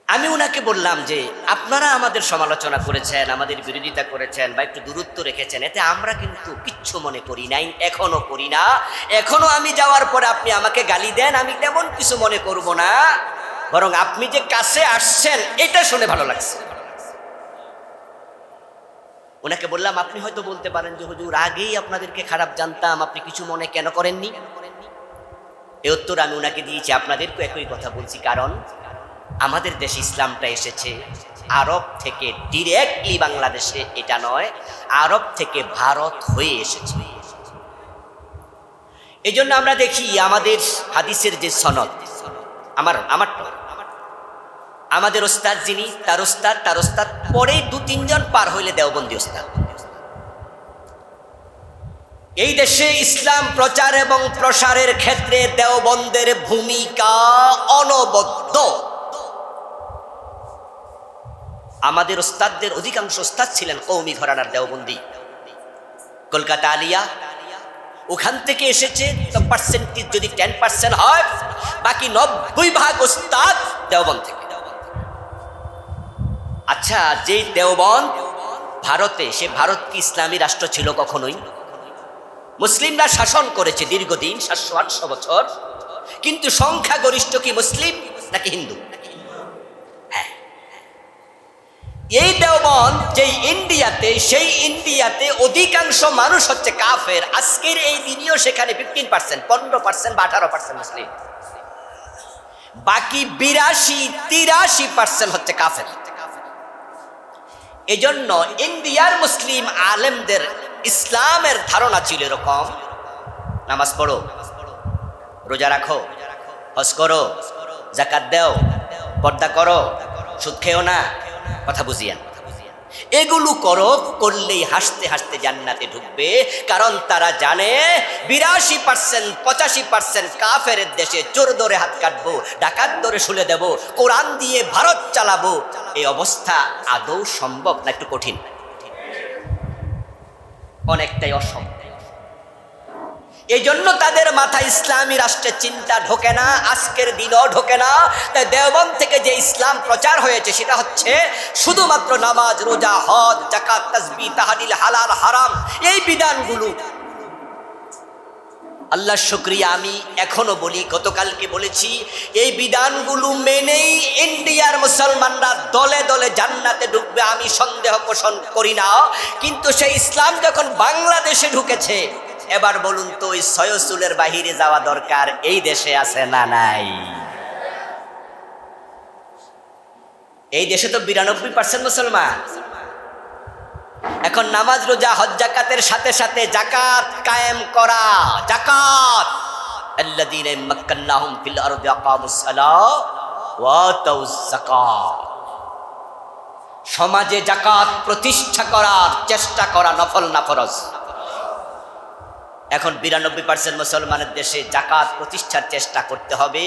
আমি উনাকে বললাম যে আপনারা আমাদের সমালোচনা করেছেন, আমাদের বিরোধিতা করেছেন, বা একটু দূরত্ব রেখেছেন, এতে আমরা কিন্তু কিচ্ছু মনে করি নাই, এখনো করি না। এখনো আমি যাওয়ার পরে আপনি আমাকে গালি দেন, আমি তেমন কিছু মনে করব না, বরং আপনি যে কাছে আসছেন এটা শুনে ভালো লাগছে। ওনাকে বললাম, আপনি হয়তো বলতে পারেন যে হুজুর আগেই আপনাদেরকে খারাপ জানতাম, আপনি কিছু মনে কেন করেননি? এই উত্তর আমি ওনাকে দিয়েছি, আপনাদেরকে একই কথা বলছি, কারণ আমাদের দেশে ইসলামটা এসেছে আরব থেকে ডিরেক্টলি বাংলাদেশে, এটা নয়, আরব থেকে ভারত হয়ে এসেছে। এই জন্য আমরা দেখি আমাদের হাদিসের যে সনদ, আমাদের ওস্তাদ যিনি, তার ওস্তাদ পরে 2-3 জন পার হইলে দেওবন্দি ওস্তাদ। এই দেশে ইসলাম প্রচার এবং প্রসারের ক্ষেত্রে দেওবন্দের ভূমিকা অনবদ্য। আমাদের ওস্তাদদের অধিকাংশ ওস্তাদ ছিলেন কওমি ঘরানার দেওবন্দি। কলকাতা আলিয়া, ওখান থেকে এসেছে, তো পার্সেন্টেজ যদি 10% হয়, বাকি 90% ওস্তাদ দেওবন্দ থেকে। আচ্ছা, যে দেওবন্দ ভারতে, সে ভারত কি ইসলামী রাষ্ট্র ছিল? কখনোই। মুসলিমরা শাসন করেছে দীর্ঘদিন 700-800 বছর, কিন্তু সংখ্যাগরিষ্ঠ কি মুসলিম নাকি হিন্দু? হ্যাঁ, এই দেওবন্দ যে ইন্ডিয়াতে, সেই ইন্ডিয়াতে অধিকাংশ মানুষ হচ্ছে কাফের। আজকের এই দিনেও সেখানে 15%, 15% বা 18% মুসলিম, বাকি 82-83% হচ্ছে কাফের। এজন্য ইন্ডিয়ার মুসলিম আলেমদের ইসলামের ধারণা ছিল এরকম: নামাজ পড়ো, রোজা রাখো, হজ করো, যাকাত দাও, পর্দা করো, সুদ খেও না, কথা বুঝিয়েন, এগুলো করো, করলেই হাসতে হাসতে জান্নাতে ঢুকবে। কারণ তারা জানে 82%, 85% কাফের দেশে চোর ধরে হাত কাটবো, ডাকাত ধরে শুলে দেব, কোরআন দিয়ে ভারত চালাবো। এই অবস্থা আদৌ সম্ভব না? একটু কঠিন, অনেকটাই অসম্ভব। এই জন্য তাদের মাথায় ইসলামী রাষ্ট্রের চিন্তা ঢোকে না, আজকের দিনও ঢোকে না। তাই দেওবন্দ থেকে যে ইসলাম প্রচার হয়েছে সেটা হচ্ছে শুধুমাত্র নামাজ, রোজা, হজ, যাকাত, তাসবিহ, তাহলিল, হালাল হারাম, এই বিধানগুলো। আল্লাহর শুকরিয়া, আমি এখনো বলি, গতকালকে বলেছি, এই বিধানগুলো মেনেই ইন্ডিয়ার মুসলমানরা দলে দলে জান্নাতে ঢুকবে, আমি সন্দেহ পোষণ করি না। কিন্তু সেই ইসলাম যখন বাংলাদেশে ঢুকেছে, এবার বলুন তো, ওই সয়সুলের বাহিরে যাওয়া দরকার এই দেশে আছে না নাই? এই দেশে তো 92% মুসলমান। এখন নামাজ, রোজা, হজ, যাকাতের সাথে সাথে জাকাত কায়েম করা, জাকাত, আল্লাযীনা মাক্কান্নাহুম ফিল আরদি আকামুস সালাহ ওয়া আতাউজ যাকাত, সমাজে জাকাত প্রতিষ্ঠা করার চেষ্টা করা, নফল না ফরজ। এখন 92% মুসলমানের দেশে জাকাত প্রতিষ্ঠার চেষ্টা করতে হবে।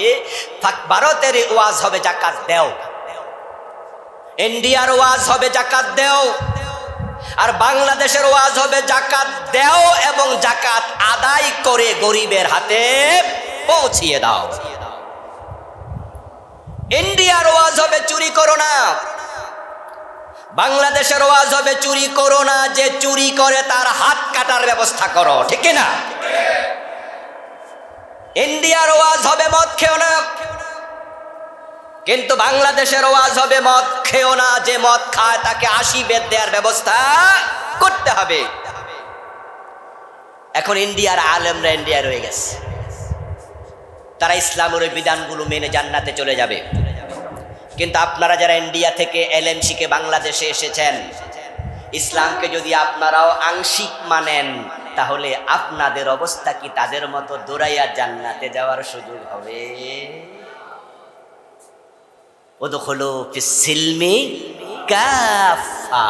ভারতের ওয়াজ হবে জাকাত দেও, ইন্ডিয়ার ওয়াজ হবে জাকাত দেও, আর বাংলাদেশের ওয়াজ হবে জাকাত দেও এবং জাকাত আদায় করে গরিবের হাতে পৌঁছিয়ে দাও। ইন্ডিয়ার ওয়াজ হবে চুরি করো না, বাংলাদেশের ওয়াজ হবে চুরি করো না, যে চুরি করে তার হাত কাটার ব্যবস্থা করো, ঠিক না? ইন্ডিয়ার ওয়াজ হবে মদ খেও না, কিন্তু বাংলাদেশের ওয়াজ হবে মদ খেও না, যে মদ খায় তাকে 80 বেত দেওয়ার ব্যবস্থা করতে হবে। এখন ইন্ডিয়ার আলেমরা ইন্ডিয়া রয়ে গেছে, তারা ইসলামের ওই বিধানগুলো মেনে জান্নাতে চলে যাবে। কিন্তু আপনারা যারা ইন্ডিয়া থেকে এলএম শিখে বাংলাদেশে এসেছেন, ইসলামকে যদি আপনারাও আংশিক মানেন, তাহলে আপনাদের অবস্থা কি তাদের মতো দৌড়াইয়া জান্নাতে যাওয়ার সুযোগ হবে? উদখুলু ফিস সিলমি কাফা,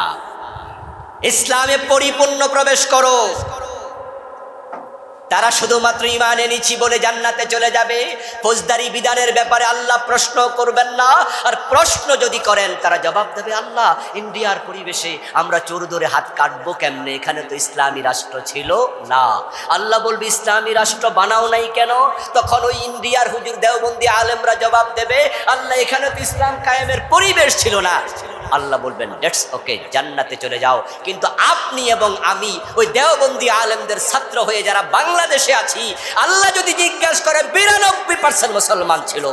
ইসলামে পরিপূর্ণ প্রবেশ করো। তারা শুধুমাত্র ঈমান এনেছি বলে জান্নাতে চলে যাবে। ফৌজদারি বিধানের ব্যাপারে আল্লাহ প্রশ্ন করবেন না, আর প্রশ্ন যদি করেন তারা জবাব দেবে, আল্লাহ, ইন্ডিয়ার পরিবেশে আমরা চোর ধরে হাত কাটবো কেমনে? এখানে তো ইসলামী রাষ্ট্র ছিল না। আল্লাহ বলবে, ইসলামী রাষ্ট্র বানাও নাই কেন? তখন ওই ইন্ডিয়ার হুজুর দেওবন্দি আলেমরা জবাব দেবে, আল্লাহ, এখানে তো ইসলাম কায়েমের পরিবেশ ছিল না। আল্লাহ বলবেন, দ্যাটস ওকে, জান্নাতে চলে যাও। কিন্তু আপনি এবং আমি ওই দেওবন্দি আলেমদের ছাত্র হয়ে যারা বাংলাদেশে আছি, আল্লাহ যদি জিজ্ঞাসা করে 92% মুসলমান ছিল,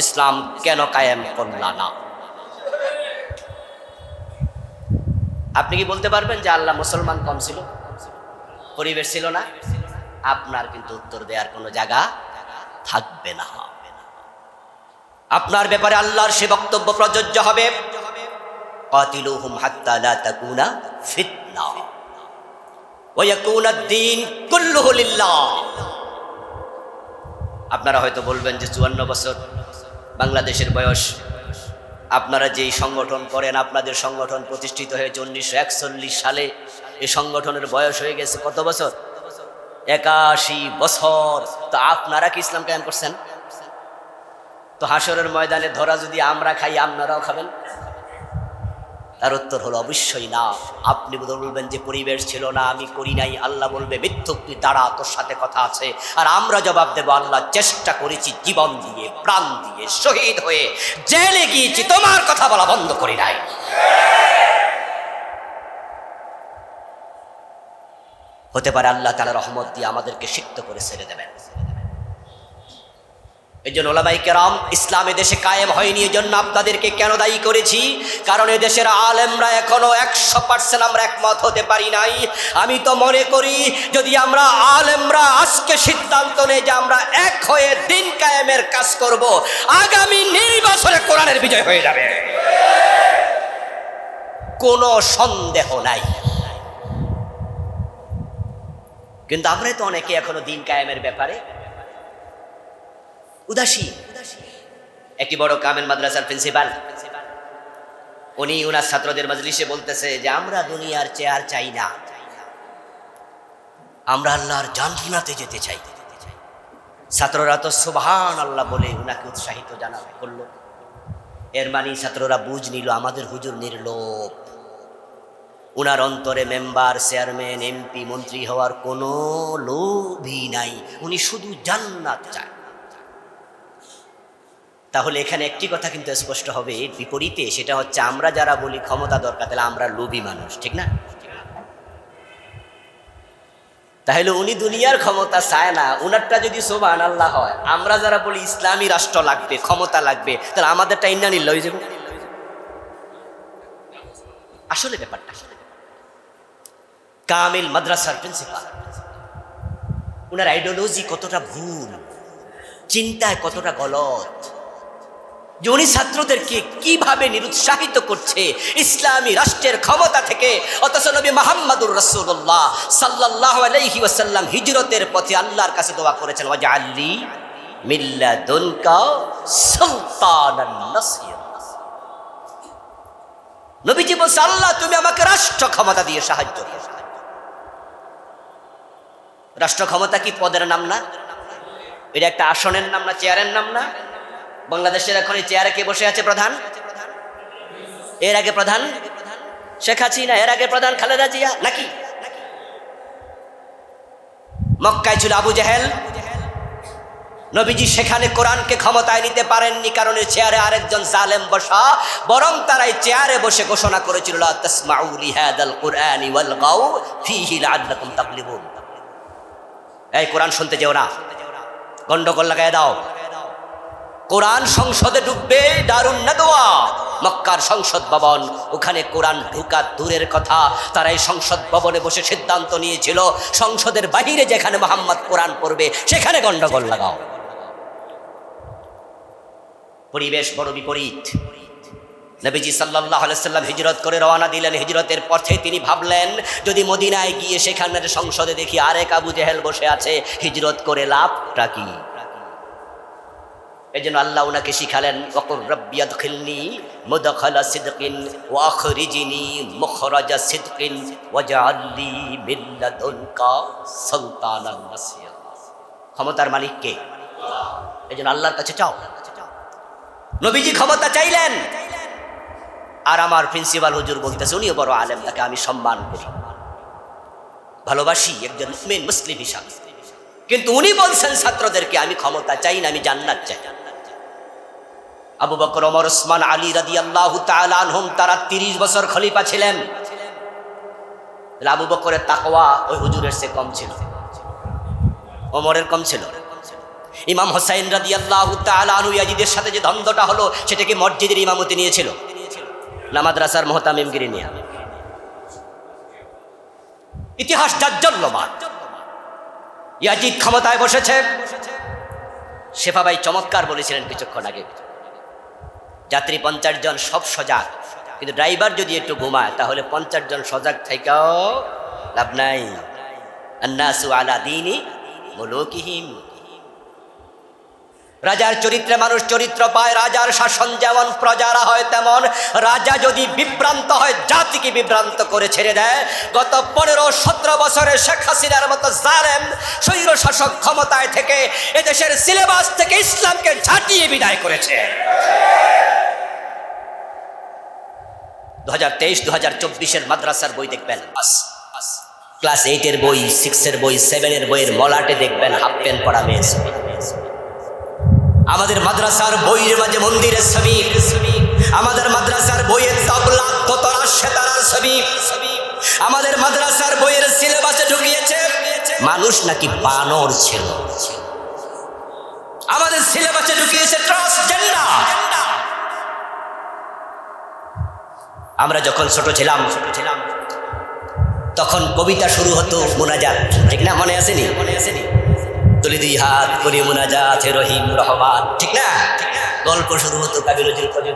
ইসলাম কেন কায়েম করলা না? আপনি কি বলতে পারবেন যে আল্লাহ মুসলমান কম ছিল, পরিবেশ ছিল না? আপনার কিন্তু উত্তর দেওয়ার কোনো জায়গা থাকবে না। আপনার ব্যাপারে আল্লাহর সে বক্তব্য প্রযোজ্য হবে, কাতিলুহুম হাত্তা লা তাকুনা ফিতনা ওয়া ইয়াকুনা আদ-দীন কুল্লুহু লিল্লাহ। আপনারা হয়তো বলবেন যে 54 বছর বাংলাদেশের বয়স, আপনারা যেই সংগঠন করেন, আপনাদের সংগঠন প্রতিষ্ঠিত হয়েছে 1941 সালে, এই সংগঠনের বয়স হয়ে গেছে কত বছর? 81 বছর। তো আপনারা কি ইসলাম কায়েম করছেন? তো হাসরের ময়দানে ধরা যদি আমরা খাই, আপনারাও খাবেন? তার উত্তর হলো অবশ্যই না। আপনি বলবেন যে পরিবেশ ছিল না, আমি করি নাই। আল্লাহ বলবে, মিথ্যুক, তুই দাঁড়া, তোর সাথে কথা আছে। আর আমরা জবাব দেব, আল্লাহ, চেষ্টা করেছি, জীবন দিয়ে, প্রাণ দিয়ে, শহীদ হয়ে জেলে গিয়েছি, তোমার কথা বলা বন্ধ করি নাই। হতে পারে আল্লাহ তাআলা রহমত দিয়ে আমাদেরকে সিক্ত করে ছেড়ে দেবেন। এই জন্য ওলামায়ে কেরাম, ইসলাম এদেশে কায়েম হয়নি, এই জন্য আপনাদেরকে কেন দায়ী করেছি? কারণ এদেশের আলেমরা এখনো 100% আমরা একমত হতে পারি নাই। আমি তো মনে করি যদি আমরা আলেমরা আজকে সিদ্ধান্ত নেই যে আমরা এক হয়ে দিন কায়েমের কাজ করব, আগামী নির্বাচনে কোরআনের বিজয় হয়ে যাবে, কোনো সন্দেহ নাই। কিন্তু আমরা তো অনেকে এখনো দিন কায়েমের ব্যাপারে উদাসীন। একটি বড় কামেল মাদ্রাসার প্রিন্সিপাল, উনি ওনার ছাত্রদের মজলিসে বলতেছে যে আমরা দুনিয়ার চেয়ার চাই না, আমরা আল্লাহর জান্নাতে যেতে চাই। ছাত্ররা তো সুবহানাল্লাহ বলে উনাকে উৎসাহিত করলো। এর মানে ছাত্ররা বুঝ নিল আমাদের হুজুর নির্লোভ, উনার অন্তরে মেম্বার, চেয়ারম্যান, এমপি, মন্ত্রী হওয়ার কোনো লোভই নাই, উনি শুধু জান্নাত চায়। তাহলে এখানে একটি কথা কিন্তু স্পষ্ট হবে বিপরীতে, সেটা হচ্ছে আমরা যারা বলি ক্ষমতা দরকার, তাহলে আমরা লোভী মানুষ, ঠিক না? তাহলে উনি দুনিয়ার ক্ষমতা চায় না, উনারটা যদি সুবহানাল্লাহ হয়, আমরা যারা বলি ইসলামী রাষ্ট্র লাগবে, ক্ষমতা লাগবে, তাহলে আমাদেরটা ইন্নানিল্লাহ হয়ে যাবে। আসলে ব্যাপারটা কামিল মাদ্রাসার প্রিন্সিপাল, উনার আইডিওলজি কতটা ভুল, চিন্তায় কতটা গলত, যে উনি ছাত্রদেরকে কিভাবে নিরুৎসাহিত করছে ইসলামী রাষ্ট্রের ক্ষমতা থেকে। অথচ নবী মুহাম্মদুর রাসূলুল্লাহ সাল্লাল্লাহু আলাইহি ওয়াসাল্লাম হিজরতের পথে আল্লাহর কাছে দোয়া করেছেন, ওয়াজআলনি মিন লাদুনকা সুলতানান নাসিরা। নবীজি বলছে, আল্লাহ তুমি আমাকে রাষ্ট্র ক্ষমতা দিয়ে সাহায্য করো। রাষ্ট্র ক্ষমতা কি পদের নাম না? এটা একটা আসনের নাম না, চেয়ারের নাম না? বাংলাদেশের এখন এই চেয়ারে কে বসে আছে? প্রধান। এর আগে প্রধান শেখ হাসিনা, এর আগে প্রধান খালেদা জিয়া নাকি? মক্কায় ছিল আবু জেহেল, নবীজি সেখানে কোরআনকে ক্ষমতায় নিতে পারেননি, কারণ চেয়ারে আরেকজন জালেম বসা, বরং তারা এই চেয়ারে বসে ঘোষণা করেছিল, লা তাসমাউ লিহাদাল কুরআনি ওয়ালগাউ ফীহি লাআল্লাকুম তাগলিবুন। এই কোরআন শুনতে যেও না, গন্ডগোল লাগায় দাও। কোরআন সংসদে ঢুকবে, দারুন নাদওয়া মক্কার সংসদ ভবন, ওখানে কোরআন ঢুকা দূরের কথা, তারা এই সংসদ ভবনে বসে সিদ্ধান্ত নিয়েছিল সংসদের বাহিরে যেখানে মুহাম্মদ কোরআন পড়বে সেখানে গন্ডগোল লাগাও। পরিবেশ বড় বিপরীত। নবীজি সাল্লাল্লাহু আলাইহি সাল্লাম হিজরত করে রওনা দিলেন। হিজরতের পথে তিনি ভাবলেন, যদি মদিনায় গিয়ে সেখানের সংসদে দেখি আরেক আবু জেহেল বসে আছে, হিজরত করে লাভটা কি? এই জন্য আল্লাহ ওনাকে শিখালেন, ওয়াকুর রব্বি আদখিলনি মুদখালা সিদকিন ওয়া আখরিজনি মুখরাজা সিদকিন ওয়াজআলনি মিন লাদুনকা সুলতানান নাসিরা। ক্ষমতার মালিক কে? এই জন্য আল্লাহর কাছে চাও। নবীজি ক্ষমতা চাইলেন, আর আমার প্রিন্সিপাল হুজুর বলতেছে উনিও বড় আলেম, তাকে আমি সম্মান করি, ভালোবাসি একজন মুমিন মুসলিম হিসাবে, কিন্তু উনি বলছেন ছাত্রদেরকে আমি ক্ষমতা চাই না, আমি জান্নাত চাই। আবু বকর, ওমর, ওসমান, আলী রাদিয়াল্লাহু তাআলা আনহুম তারা 30 বছর খলিফা ছিলেন। আবু বকরের তাকওয়া ওই হুজুরের চেয়ে কম ছিল, ওমরের কম ছিল। ইমাম হোসাইন রাদিয়াল্লাহু তাআলা আনহু ইয়াজিদের সাথে যে দ্বন্দ্বটা হলো, সেটা কি মসজিদের ইমামতি নিয়েছিল না মাদ্রাসার মুহতামিমগিরি নিয়ে? ইতিহাস জাজ্জল্যমান। ইয়াজিদ ক্ষমতায় বসেছে, শেফা ভাই চমৎকার বলেছিলেন কিছুক্ষণ আগে, যাত্রী 50 জন সব সজাগ, কিন্তু ড্রাইভার যদি একটু ঘুমায় তাহলে 50 জন সজাগ থেকেও লাভ নাই। আন্নাসু আলা দীনি মুলুকিহিম। রাজার চরিত্রে মানুষ চরিত্র পায়, রাজার শাসন যেমন প্রজারা হয় তেমন। রাজা যদি বিভ্রান্ত হয়, জাতিকে বিভ্রান্ত করে ছেড়ে দেয়। গত 15-17 বছরে শেখ হাসিনার মতো জালেম স্বৈর শাসক ক্ষমতায় থেকে এদেশের সিলেবাস থেকে ইসলামকে ঝাঁটিয়ে বিদায় করেছে। 2023-2024 মাদ্রাসার বই দেখবেন, ক্লাস 8 বই, 6 বই, 7 বইয়ের মলাটে দেখবেন হাফ প্যান্ট পরা মেয়ে ছবি। আমাদের মাদ্রাসার বইয়ের মাঝে মন্দিরের ছবি, আমাদের মাদ্রাসার বইয়ের তবলা, দোতরা, সেতারার ছবি, আমাদের মাদ্রাসার বইয়ের সিলেবাসে ঢুকিয়েছে মানুষ নাকি বানর ছিল। আমাদের সিলেবাসে ঢুকিয়েছে ট্রান্সজেন্ডার। আমরা যখন ছোট ছিলাম তখন কবিতা শুরু হতো মুনাজাত, ঠিক না? মনে আসেনি? তুলি দুই হাত করি মুনাজাত হে রহিম রহমান, ঠিক না? গল্প শুরু হতো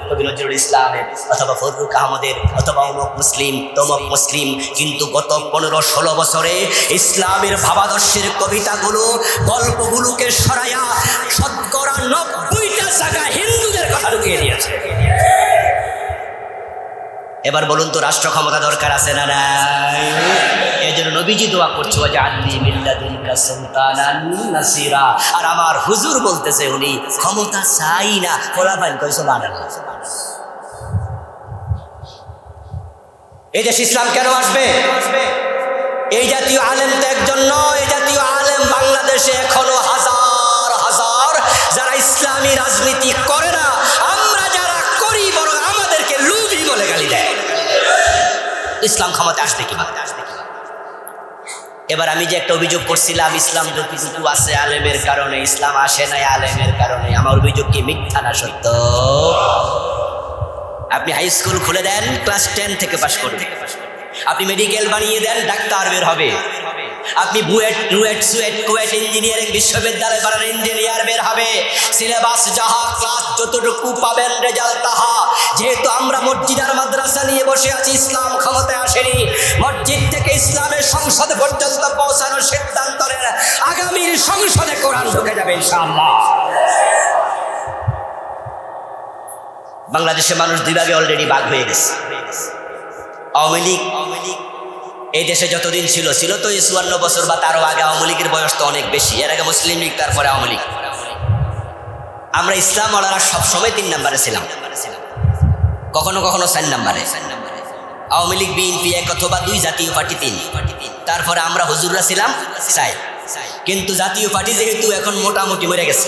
কবি নজরুল ইসলামের অথবা ফজলুল আহমদের অথবা অমুক মুসলিম তমক মুসলিম। কিন্তু গত 15-16 বছরে ইসলামের ভাবাদর্শের কবিতাগুলো গল্পগুলোকে সরাইয়া শতকরা 90টা জায়গায় হিন্দুদের কথা ঢুকিয়ে দিয়েছে। এবার বলুন তো, রাষ্ট্র ক্ষমতা দরকার আছে না নাই? এই জন্য নবীজি দোয়া করছে ওয়াজআলনি মিন লাদুনকা সুলতানান নাসিরা। আর আমার হুজুর বলতেছে উনি ক্ষমতা চাই না, খোলাফাইন কই সুবহানাল্লাহ। এই দেশ ইসলাম কেন আসবে? এই জাতীয় আলেম তো একজন নয়, এই জাতীয় আলেম বাংলাদেশে এখনো হাজার হাজার যারা ইসলামী রাজনীতি করে না। আমরা যারা করি বরং আমাদেরকে লুবি বলে গালি দেয়। ইসলাম ক্ষমতা আসবে কি? এবার আমি যে একটা অভিযোগ করছিলাম ইসলাম যতটুকু আছে আলেমের কারণে, ইসলাম আসে নাই আলেমের কারণে, আমার অভিযোগ কি মিথ্যা না সত্য? আপনি হাই স্কুল খুলে দেন, ক্লাস 10 থেকে পাস করবে। আপনি মেডিকেল বানিয়ে দেন, ডাক্তার বের হবে। আপনি বুয়েট রুয়েট সুয়েট কুয়েট ইঞ্জিনিয়ারিং বিশ্ববিদ্যালয় বানান, ইঞ্জিনিয়ার বের হবে। সিলেবাস যাহা, ক্লাস যতটুকু পাবেন, রেজাল্ট তাহা। যেহেতু আমরা মসজিদ আর মাদ্রাসা নিয়ে বসে আছি, ইসলাম ক্ষমতায় আসেনি। মসজিদ থেকে ইসলামের সংসদ পর্যন্ত পৌঁছানোর সিদ্ধান্ত নেন, আগামীর সংসদে কোরআন ঢুকে যাবে ইনশাআল্লাহ। বাংলাদেশের মানুষ দুই ভাগে অলরেডি ভাগ হয়ে গেছে। আওয়ামী লীগ এই দেশে যতদিন ছিল তো 54 বছর বা তারও আগে। আওয়ামী লীগের বয়স তো অনেক বেশি, এর আগে মুসলিম লীগ, তারপরে আওয়ামী লীগ। আমরা ইসলাম ওয়ালারা সবসময় 3 নম্বরে ছিলাম, কখনো কখনো 4 নম্বরে। আওয়ামী লীগ বিএনপি 1 অথবা 2, জাতীয় পার্টি 3, তারপরে আমরা হুজুররা ছিলাম 4। কিন্তু জাতীয় পার্টি যেহেতু এখন মোটামুটি মরে গেছে,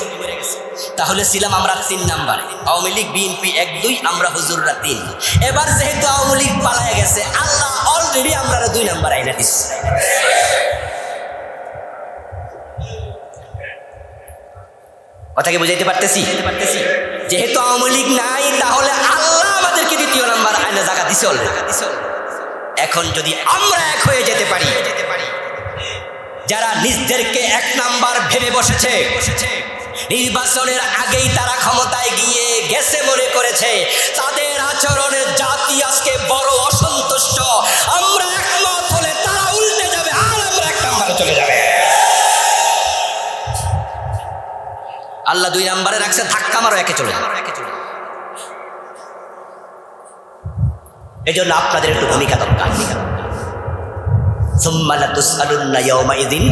তাহলে ছিলাম আমরা 3 নম্বরে। আওয়ামী লীগ বিএনপি 1, 2, আমরা হুজুররা 3। এবার যেহেতু আওয়ামী লীগ পালায় গেছে, আল্লাহ অলরেডি আমরা 2 নম্বর আইনা দিচ্ছে। কথা কি বুঝাইতে পারতেছি? যেহেতু আওয়ামী লীগ নাই, তাহলে আল্লাহ আমাদেরকে 2 নম্বর আইনা জায়গা দিছে অলরেডি। এখন যদি আমরা এক হয়ে যেতে পারি, যারা নিজদেরকে 1 নাম্বার ভেবে বসেছে, নির্বাচনের আগেই তারা ক্ষমতায় গিয়ে গেছে মনে করেছে, তাদের আচরণে জাতি আজকে বড় অসন্তুষ্ট। আমরা একমত হলে তারা উল্টে যাবে, আর আমরা 1 নাম্বারে চলে যাবে। আল্লাহ 2 নম্বরে রাখছে, ধাক্কা মারো, 1-এ চলে যাবে। এই জন্য আপনাদের একটু ভূমিকা দরকার। সুম্মা লাতুসআলুন্না ইয়াওমাইযিন।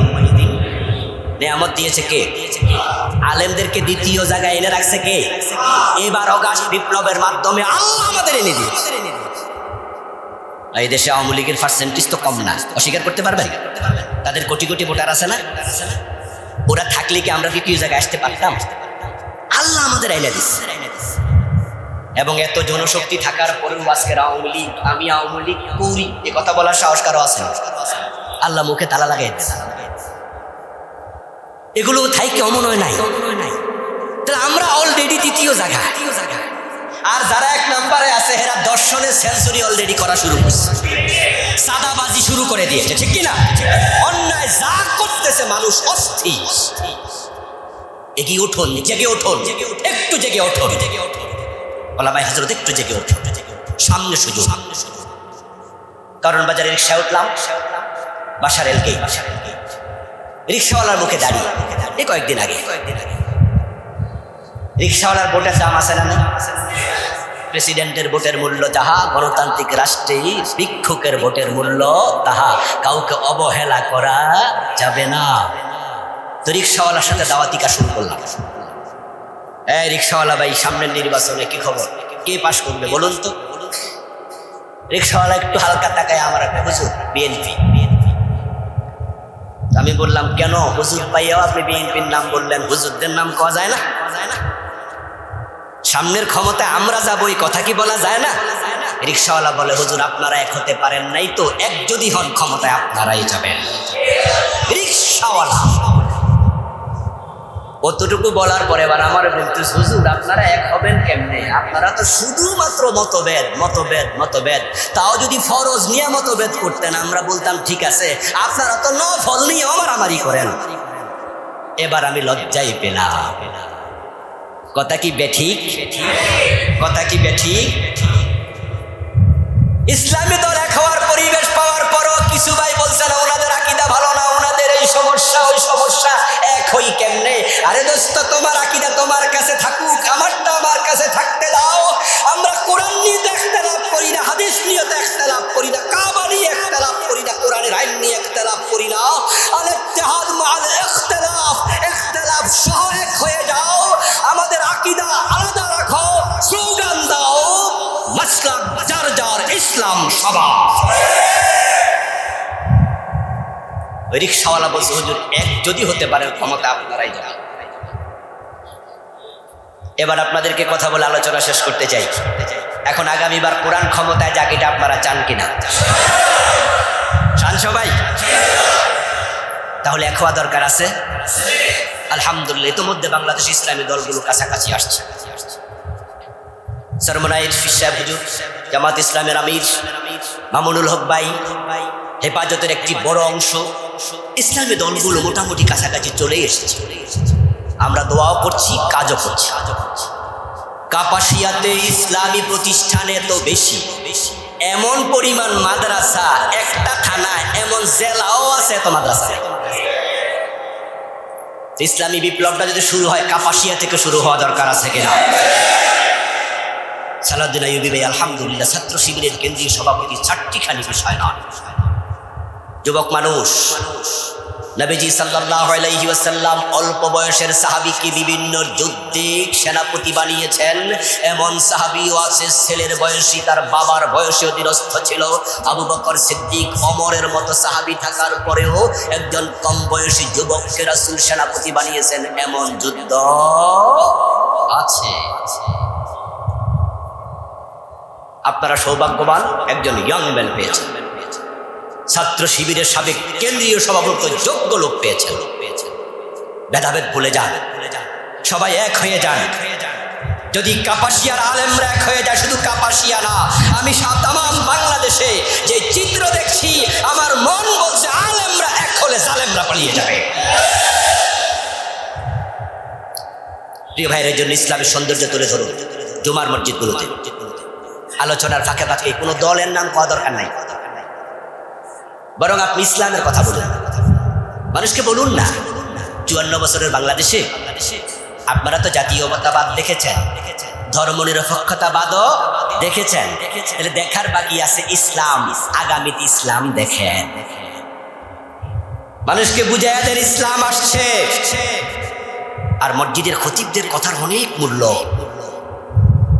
নেয়ামত দিয়েছে কে? আলেমদেরকে 2য় জায়গায় এনে রাখছে কে? এবার অগাস্ট বিপ্লবের মাধ্যমে আল্লাহ আমাদের এনে দিয়েছে। এই দেশে আওয়ামী লীগের পার্সেন্টেজ তো কম না, অস্বীকার করতে পারবেন? তাদের কোটি কোটি ভোটার আছে না? ওরা থাকলে কি আমরা 2য় জায়গায় আসতে পারতাম? আল্লাহ আমাদের এনে দিচ্ছে। এবং এত জনশক্তি থাকার পরেও আজকের আওয়ামী লীগ, আমি আওয়ামী লীগ করি এ কথা বলার সাহস কারো আছে না? আল্লাহ মুখে তালা লাগাই দিচ্ছে। এগুলো থাইকে অমনয় নাই। তাহলে আমরা অলরেডি 2য় জায়গায়। আর যারা 1 নম্বরে আছে, এরা দর্শনের সেঞ্চুরি অলরেডি করা শুরু করছে, সাদাবাজি শুরু করে দিয়েছে, ঠিক কিনা? অন্যায় যা করতেছে মানুষ অস্থির। এগিয়ে উঠুন, জেগে উঠুন, একটু জেগে উঠুন। ওলামায়ে হযরত একটু জেগে উঠুন, সামনে সুযোগ। কারণ বাজারে রিক্সায় উঠলাম, বাসার এলকেই রিক্সাওয়ালার মুখে দাঁড়িয়ে এই কয়েকদিন আগে রিক্সাওয়ালার ভোটের দাম আছে না? প্রেসিডেন্টের ভোটের মূল্য যাহা, গণতান্ত্রিক রাষ্ট্রে ভিক্ষুকের ভোটের মূল্য তাহা। কাউকে অবহেলা করা যাবে না। তো রিক্সাওয়ালার সাথে দাওয়াতিকা শুরু করলাম। এই রিক্সাওয়ালা ভাই, সামনের নির্বাচনে কি খবর? কে পাশ করবে বলুন তো? রিক্সাওয়ালা একটু হালকা তাকায় আমার একটা, হুজুর বিএনপি। আমি বললাম, কেন হুজুর পাইয়াও আপনি বিএনপির নাম বললেন? হুজুরদের নাম কওয়া যায় না? সামনের ক্ষমতায় আমরা যাবো, এই কথা কি বলা যায় না? রিকশাওয়ালা বলে, হুজুর আপনারা এক হতে পারেন নাই তো, এক যদি হন ক্ষমতায় আপনারাই যাবেন। রিকশাওয়ালা অতটুকু বলার পরে এবার আমার বলতেছে, হুজুর আপনারা এক হবেন কেমনে? আপনারা তো শুধুমাত্র মতভেদ মতভেদ মতভেদ, তাও যদি ফরজ নিয়ে মতভেদ করতেন আমরা বলতাম ঠিক আছে, আপনারা তো নফল নিয়ে মারামারি করেন। এবার আমি লজ্জাই পেলাম। কথা কি বেঠিক? কথা কি বেঠিক? ইসলামী দল এক হওয়ার পরিবেশ পাওয়ার পরও কিছু ভাই বলছে না ওনাদের আকীদা ভালো না, ওনাদের এই সমস্যা ওই সমস্যা, এক হই কেমনে? আরে দোস্ত, তোমার আকীদা তোমার কাছে থাকুক, আমারটা আমার কাছে থাকতে দাও। আমরা কোরআন নিয়ে ইখতিলাফ করি না, হাদিস নিয়ে ইখতিলাফ করি না, কাবা নিয়ে ইখতিলাফ করি না, কোরআনের আইন নিয়ে ইখতিলাফ করি না। আল ইত্তিহাদ মা'আল ইখতিলাফ, ইখতিলাফ সহ এক হয়ে যাও। আমাদের আকীদা আলাদা রাখো, স্লোগান দাও মাসলাক যার যার, ইসলাম সবার। ওই রিকশাওয়ালা বলছে, হুজুর এক যদি হতে পারেন ক্ষমতা আপনারাই যাবেন। এবার আপনাদেরকে কথা বলে আলোচনা শেষ করতে চাই। এখন আগামীবার কোরআন ক্ষমতায় যাক, এটা আপনারা চান কিনা? চান সবাই? তাহলে এক হওয়া দরকার আছে। আলহামদুলিল্লাহ, ইতিমধ্যে বাংলাদেশ ইসলামী দলগুলো কাছাকাছি আসছে। সরমনাইট ফিসাব হুজুর, জামাত ইসলামের আমির মামুনুল হক ভাই, হেফাজতের একটি বড় অংশ, ইসলামী দলগুলো মোটামুটি কাছাকাছি চলে এসেছে। আমরা দোয়াও করছি, কাজও করছি। কাপাসিয়াতে ইসলামী প্রতিষ্ঠানে তো বেশি, এমন পরিমাণ মাদ্রাসা, একটা থানা, এমন জেলাও আছে এত মাদ্রাসা। ইসলামী বিপ্লবটা যদি শুরু হয় কাপাসিয়া থেকে শুরু হওয়া দরকার আছে কিনা? সালাউদ্দিন আইয়ুবী ভাই আলহামদুলিল্লাহ ছাত্র শিবিরের কেন্দ্রীয় সভাপতি, চারটিখানি বিষয় নয়। যুবক মানুষ, নবীজি সাল্লাল্লাহু আলাইহি ওয়াসাল্লাম অল্প বয়সের সাহাবীকে বিভিন্ন যুদ্ধে সেনাপতি বানিয়েছেন। এমন সাহাবীও আছে ছেলের বয়সী, তার বাবার বয়সে অধীনস্থ ছিল। আবু বকর সিদ্দিক, ওমরের মতো সাহাবী থাকার পরেও একজন কম বয়সী যুবককে রাসূল সেনাপতি বানিয়েছেন। এমন যুদ্ধ আছে। আপনারা সৌভাগ্যবান, একজন ইয়ং ম্যান পেয়েছেন। ছাত্র শিবিরের সাবেক কেন্দ্রীয় সভাপতি যোগ্য লোক পেয়েছেন। ভেদাভেদ ভুলে যান, সবাই এক হয়ে যান। যদি কাপাসিয়ার আলেমরা এক হয়ে যায়, শুধু কাপাসিয়া না, আমি তামাম বাংলাদেশে যে চিত্র দেখছি, আমার মন বলছে আলেমরা এক হলে জালেমরা পালিয়ে যাবে। প্রিয় ভাইয়ের জন্য ইসলামের সৌন্দর্য তুলে ধরুন জুমার মসজিদগুলোতে। আলোচনার ফাঁকে ফাঁকে কোনো দলের নাম পাওয়া দরকার নাই, বরং আপনি ইসলামের কথা বলুন, মানুষকে বলুন না। 54 বছরের বাংলাদেশে আপনারা তো জাতীয়তাবাদ দেখেছেন, ধর্মনিরপেক্ষতাবাদও দেখেছেন, তাহলে দেখার বাকি আছে ইসলাম। আগামীতে ইসলাম দেখেন, মানুষকে বুঝাইয়া দেন ইসলাম আসছে। আর মসজিদের খতিবদের কথার অনেক মূল্য,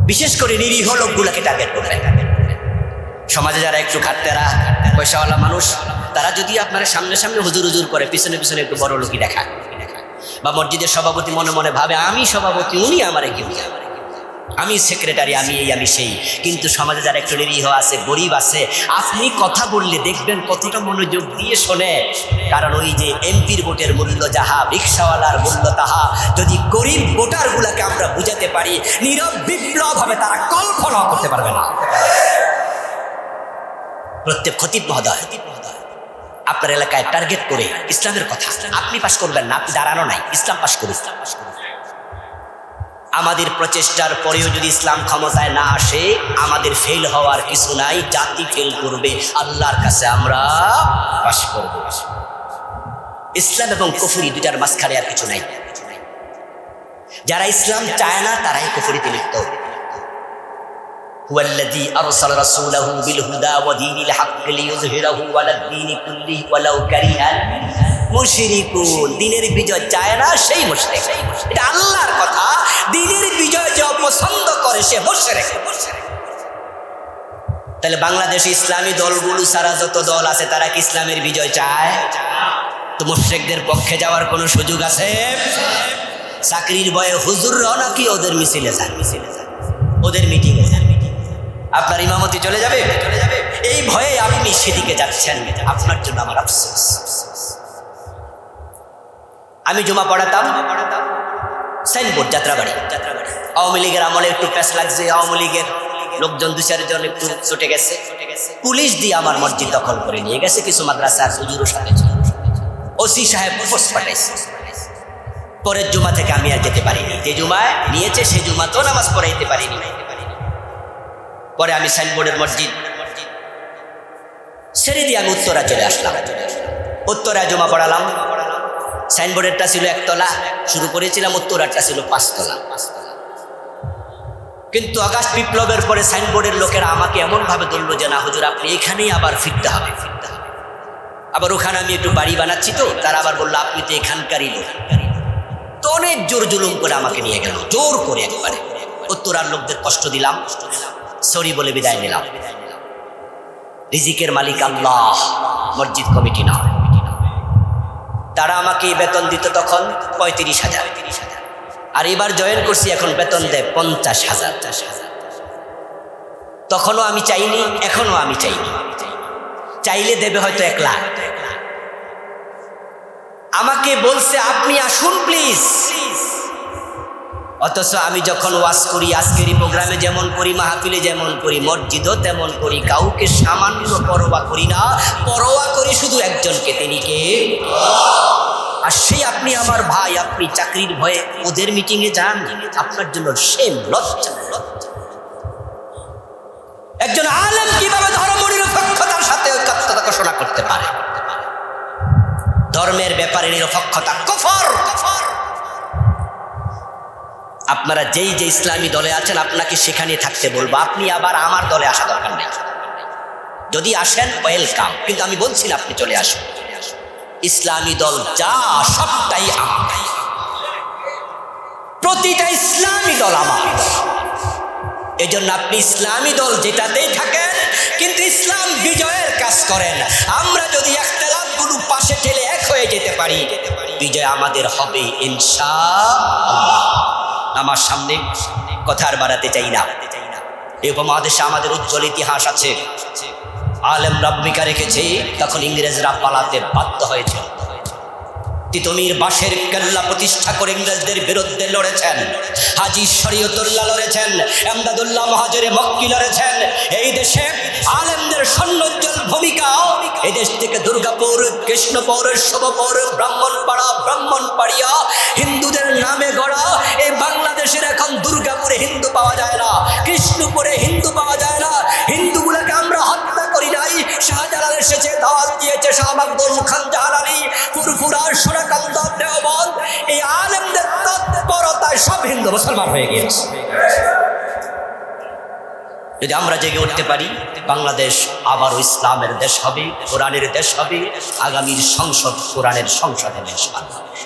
বিশেষ করে নিরীহ লোকগুলোকে টার্গেট করবেন। সমাজে যারা একটু খাটতেরা পয়সাওয়ালা মানুষ, তারা যদি আপনারা সামনে সামনে হুজুর হুজুর করে, পিছনে পিছনে একটু বড় লোকই দেখায়, বা মসজিদের সভাপতি মনে মনে ভাবে আমি সভাপতি, উনি আমারে কেউ, আমি সেক্রেটারি, আমি এই আমি সেই। কিন্তু সমাজে যারা একটু নিরীহ আছে, গরিব আছে, আপনি কথা বললে দেখবেন কতটা মনোযোগ দিয়ে শোনে। কারণ ওই যে এমপির ভোটের মূল্য যাহা, রিক্সাওয়ালার মূল্য তাহা, যদি গরিব ভোটারগুলোকে আমরা বুঝাতে পারি, নীরব বিপ্লব হবে, তারা কল্পনা করতে পারবে না। প্রত্যেক খতিব মহোদয় আপনার এলাকায় টার্গেট করে ইসলামের কথা, আপনি পাশ করবেন না, আপনি দাঁড়ানো নাই, ইসলাম পাশ করুন। আমাদের প্রচেষ্টার পরেও যদি ইসলাম ক্ষমতায় না আসে, আমাদের ফেল হওয়ার কিছু নাই, জাতি ফেল করবে, আল্লাহর কাছে আমরা পাশ করব। ইসলাম এবং কুফরি দুটার মাঝখানে আর কিছু নাই। যারা ইসলাম চায় না তারাই কুফরিতে লিপ্ত। হুয়াল্লাযী আরসালা রাসূলাহু বিল হুদা ওয়া দীনিল হাক্কি লিইয়ুযহিরাহু আলাদ দীনি কুল্লিহি ওয়ালাউ কারিহাল মুশরিকুন। দ্বীনের বিজয় চায় না সেই মুশরিক, এটা আল্লাহর কথা। দ্বীনের বিজয় যে অপছন্দ করে সে মুশরিক। তাহলে বাংলাদেশে ইসলামী দলগুলো সারা যত দল আছে, তারা কি ইসলামের বিজয় চায়? তো মুশরিকদের পক্ষে যাওয়ার কোনো সুযোগ আছে? চাকরির ভয়ে হুজুররাও নাকি ওদের মিছিলে যান, ওদের মিটিংয়ে যান। আপনার ইমামতি চলে যাবে, এই ভয়ে আপনি সেদিকে যাচ্ছেন, আপনার জন্য আমার আফসোস। আমি জুমা পড়াতাম সাইনবোর্ড যাত্রাবাড়ি। আওয়ামী লীগের আমলে একটু প্যাস লাগছে, আওয়ামী লীগের লোকজন 2-4 জন একটু ছুটে গেছে, পুলিশ দিয়ে আমার মসজিদ দখল করে নিয়ে গেছে। কিছু মাদ্রাসার হুজুরও সাথে ছিল, ওসি সাহেব পোস্ট পাঠাইছে। পরের জুমা থেকে আমি আর যেতে পারিনি, যে জুমায় নিয়েছে সে জুমা তো নামাজ পড়াইতে পারিনি। পরে আমি সাইনবোর্ডের মসজিদ ছেড়ে দিয়ে আমি উত্তরা চলে আসলাম। উত্তরায় জুমা পড়ালাম। সাইনবোর্ডেরটা ছিল 1 তলা, শুরু করেছিলাম, উত্তরারটা ছিল 5 তলা। কিন্তু আগস্ট বিপ্লবের পরে সাইনবোর্ডের লোকেরা আমাকে এমনভাবে ধরল যে না হুজুর আপনি এখানেই আবার ফিরতে হবে। আবার ওখানে আমি একটু বাড়ি বানাচ্ছি, তো তারা আবার বললো আপনি তো এখানকারই লোক। তো অনেক জোর জুলুম করে আমাকে নিয়ে গেল, জোর করে একবারে। উত্তরার লোকদের কষ্ট দিলাম, সরি বলে বিদায় নিলাম। রিজিকের মালিক আল্লাহ, মসজিদ কমিটি না। তারা আমাকে বেতন দিত তখন 35,000, আর এবার জয়েন করছি, এখন বেতন দেয় 50,000। তখনও আমি চাইনি, এখনো আমি চাইনি। চাইলে দেবে হয়তো 1 লাখ। আমাকে বলছে আপনি আসুন প্লিজ। অথচ আমি যখন ওয়াজ করি, আজকের প্রোগ্রামে যেমন করি, মাহফিলে যেমন করি, মসজিদও তেমন করি, কাউকে সামান্য পরোয়া করি না। পরোয়া করি শুধু একজনকে, তিনি কে? আর সেই আপনি আমার ভাই, আপনি চাকরির ভয়ে ওদের মিটিংয়ে যান, আপনার জন্য সেম লজ্জা। একজন আলেম কিভাবে ধর্মনিরপেক্ষতার সাথে ঐক্যতা ঘোষণা করতে পারে? ধর্মের ব্যাপারে নিরপেক্ষতা কুফর। আপনারা যেই যে ইসলামী দলে আছেন আপনাকে সেখানে থাকতে বলবো, আপনি আবার আমার দলে আসা দরকার নেই। যদি আসেন ওয়েলকাম, কিন্তু আমি বলছি না আপনি চলে আসুন। ইসলামী দল যা সবটাই আমার, প্রতিটা ইসলামী দল আমার। এজন্য আপনি ইসলামী দল যেটাতেই থাকেন, কিন্তু ইসলাম বিজয়ের কাজ করেন। আমরা যদি ইখতিলাফগুলো পাশে ঠেলে এক হয়ে যেতে পারি, বিজয় আমাদের হবে ইনশাআল্লাহ। আমার সামনে কথার বাড়াতে চাই না। এই উপমহাদেশে আমাদের উজ্জ্বল ইতিহাস আছে। আলেমরা ভূমিকা রেখেছে, তখন ইংরেজরা পালাতে বাধ্য হয়েছে। তিতুমির বাঁশের কেল্লা প্রতিষ্ঠা করে ইংরেজদের বিরুদ্ধে লড়েছেন। হাজী শরীয়তুল্লাহ লড়েছেন, এমদাদুল্লাহ মহাজরে মক্কি লড়েছেন। এই দেশে আলেমদের স্বর্ণোজ্জ্বল ভূমিকা। এই দেশ থেকে দুর্গাপুর, কৃষ্ণপুর, শুভপুর, ব্রাহ্মণপাড়িয়া হিন্দুদের নামে গড়া এই বাংলাদেশের এখন দুর্গাপুরে হিন্দু পাওয়া যায় না, কৃষ্ণপুরে হিন্দু পাওয়া যায় না। হিন্দুগুলোকে আমরা হত্যা করি নাই। শাহজালাল এসেছে, দাওয়াত দিয়েছে, শাহ মাকদুম খান জাহানারী, ফুরফুরা, সোনাকান্দা, দেওবন্দ, এই আলেমদের তৎপরতায় সব হিন্দু মুসলমান হয়ে গিয়েছে। যদি আমরা জেগে উঠতে পারি, বাংলাদেশ আবারও ইসলামের দেশ হবে, কোরআনের দেশ হবে। আগামীর সংসদ কোরআনের সংসদের দেশ বাংলাদেশ।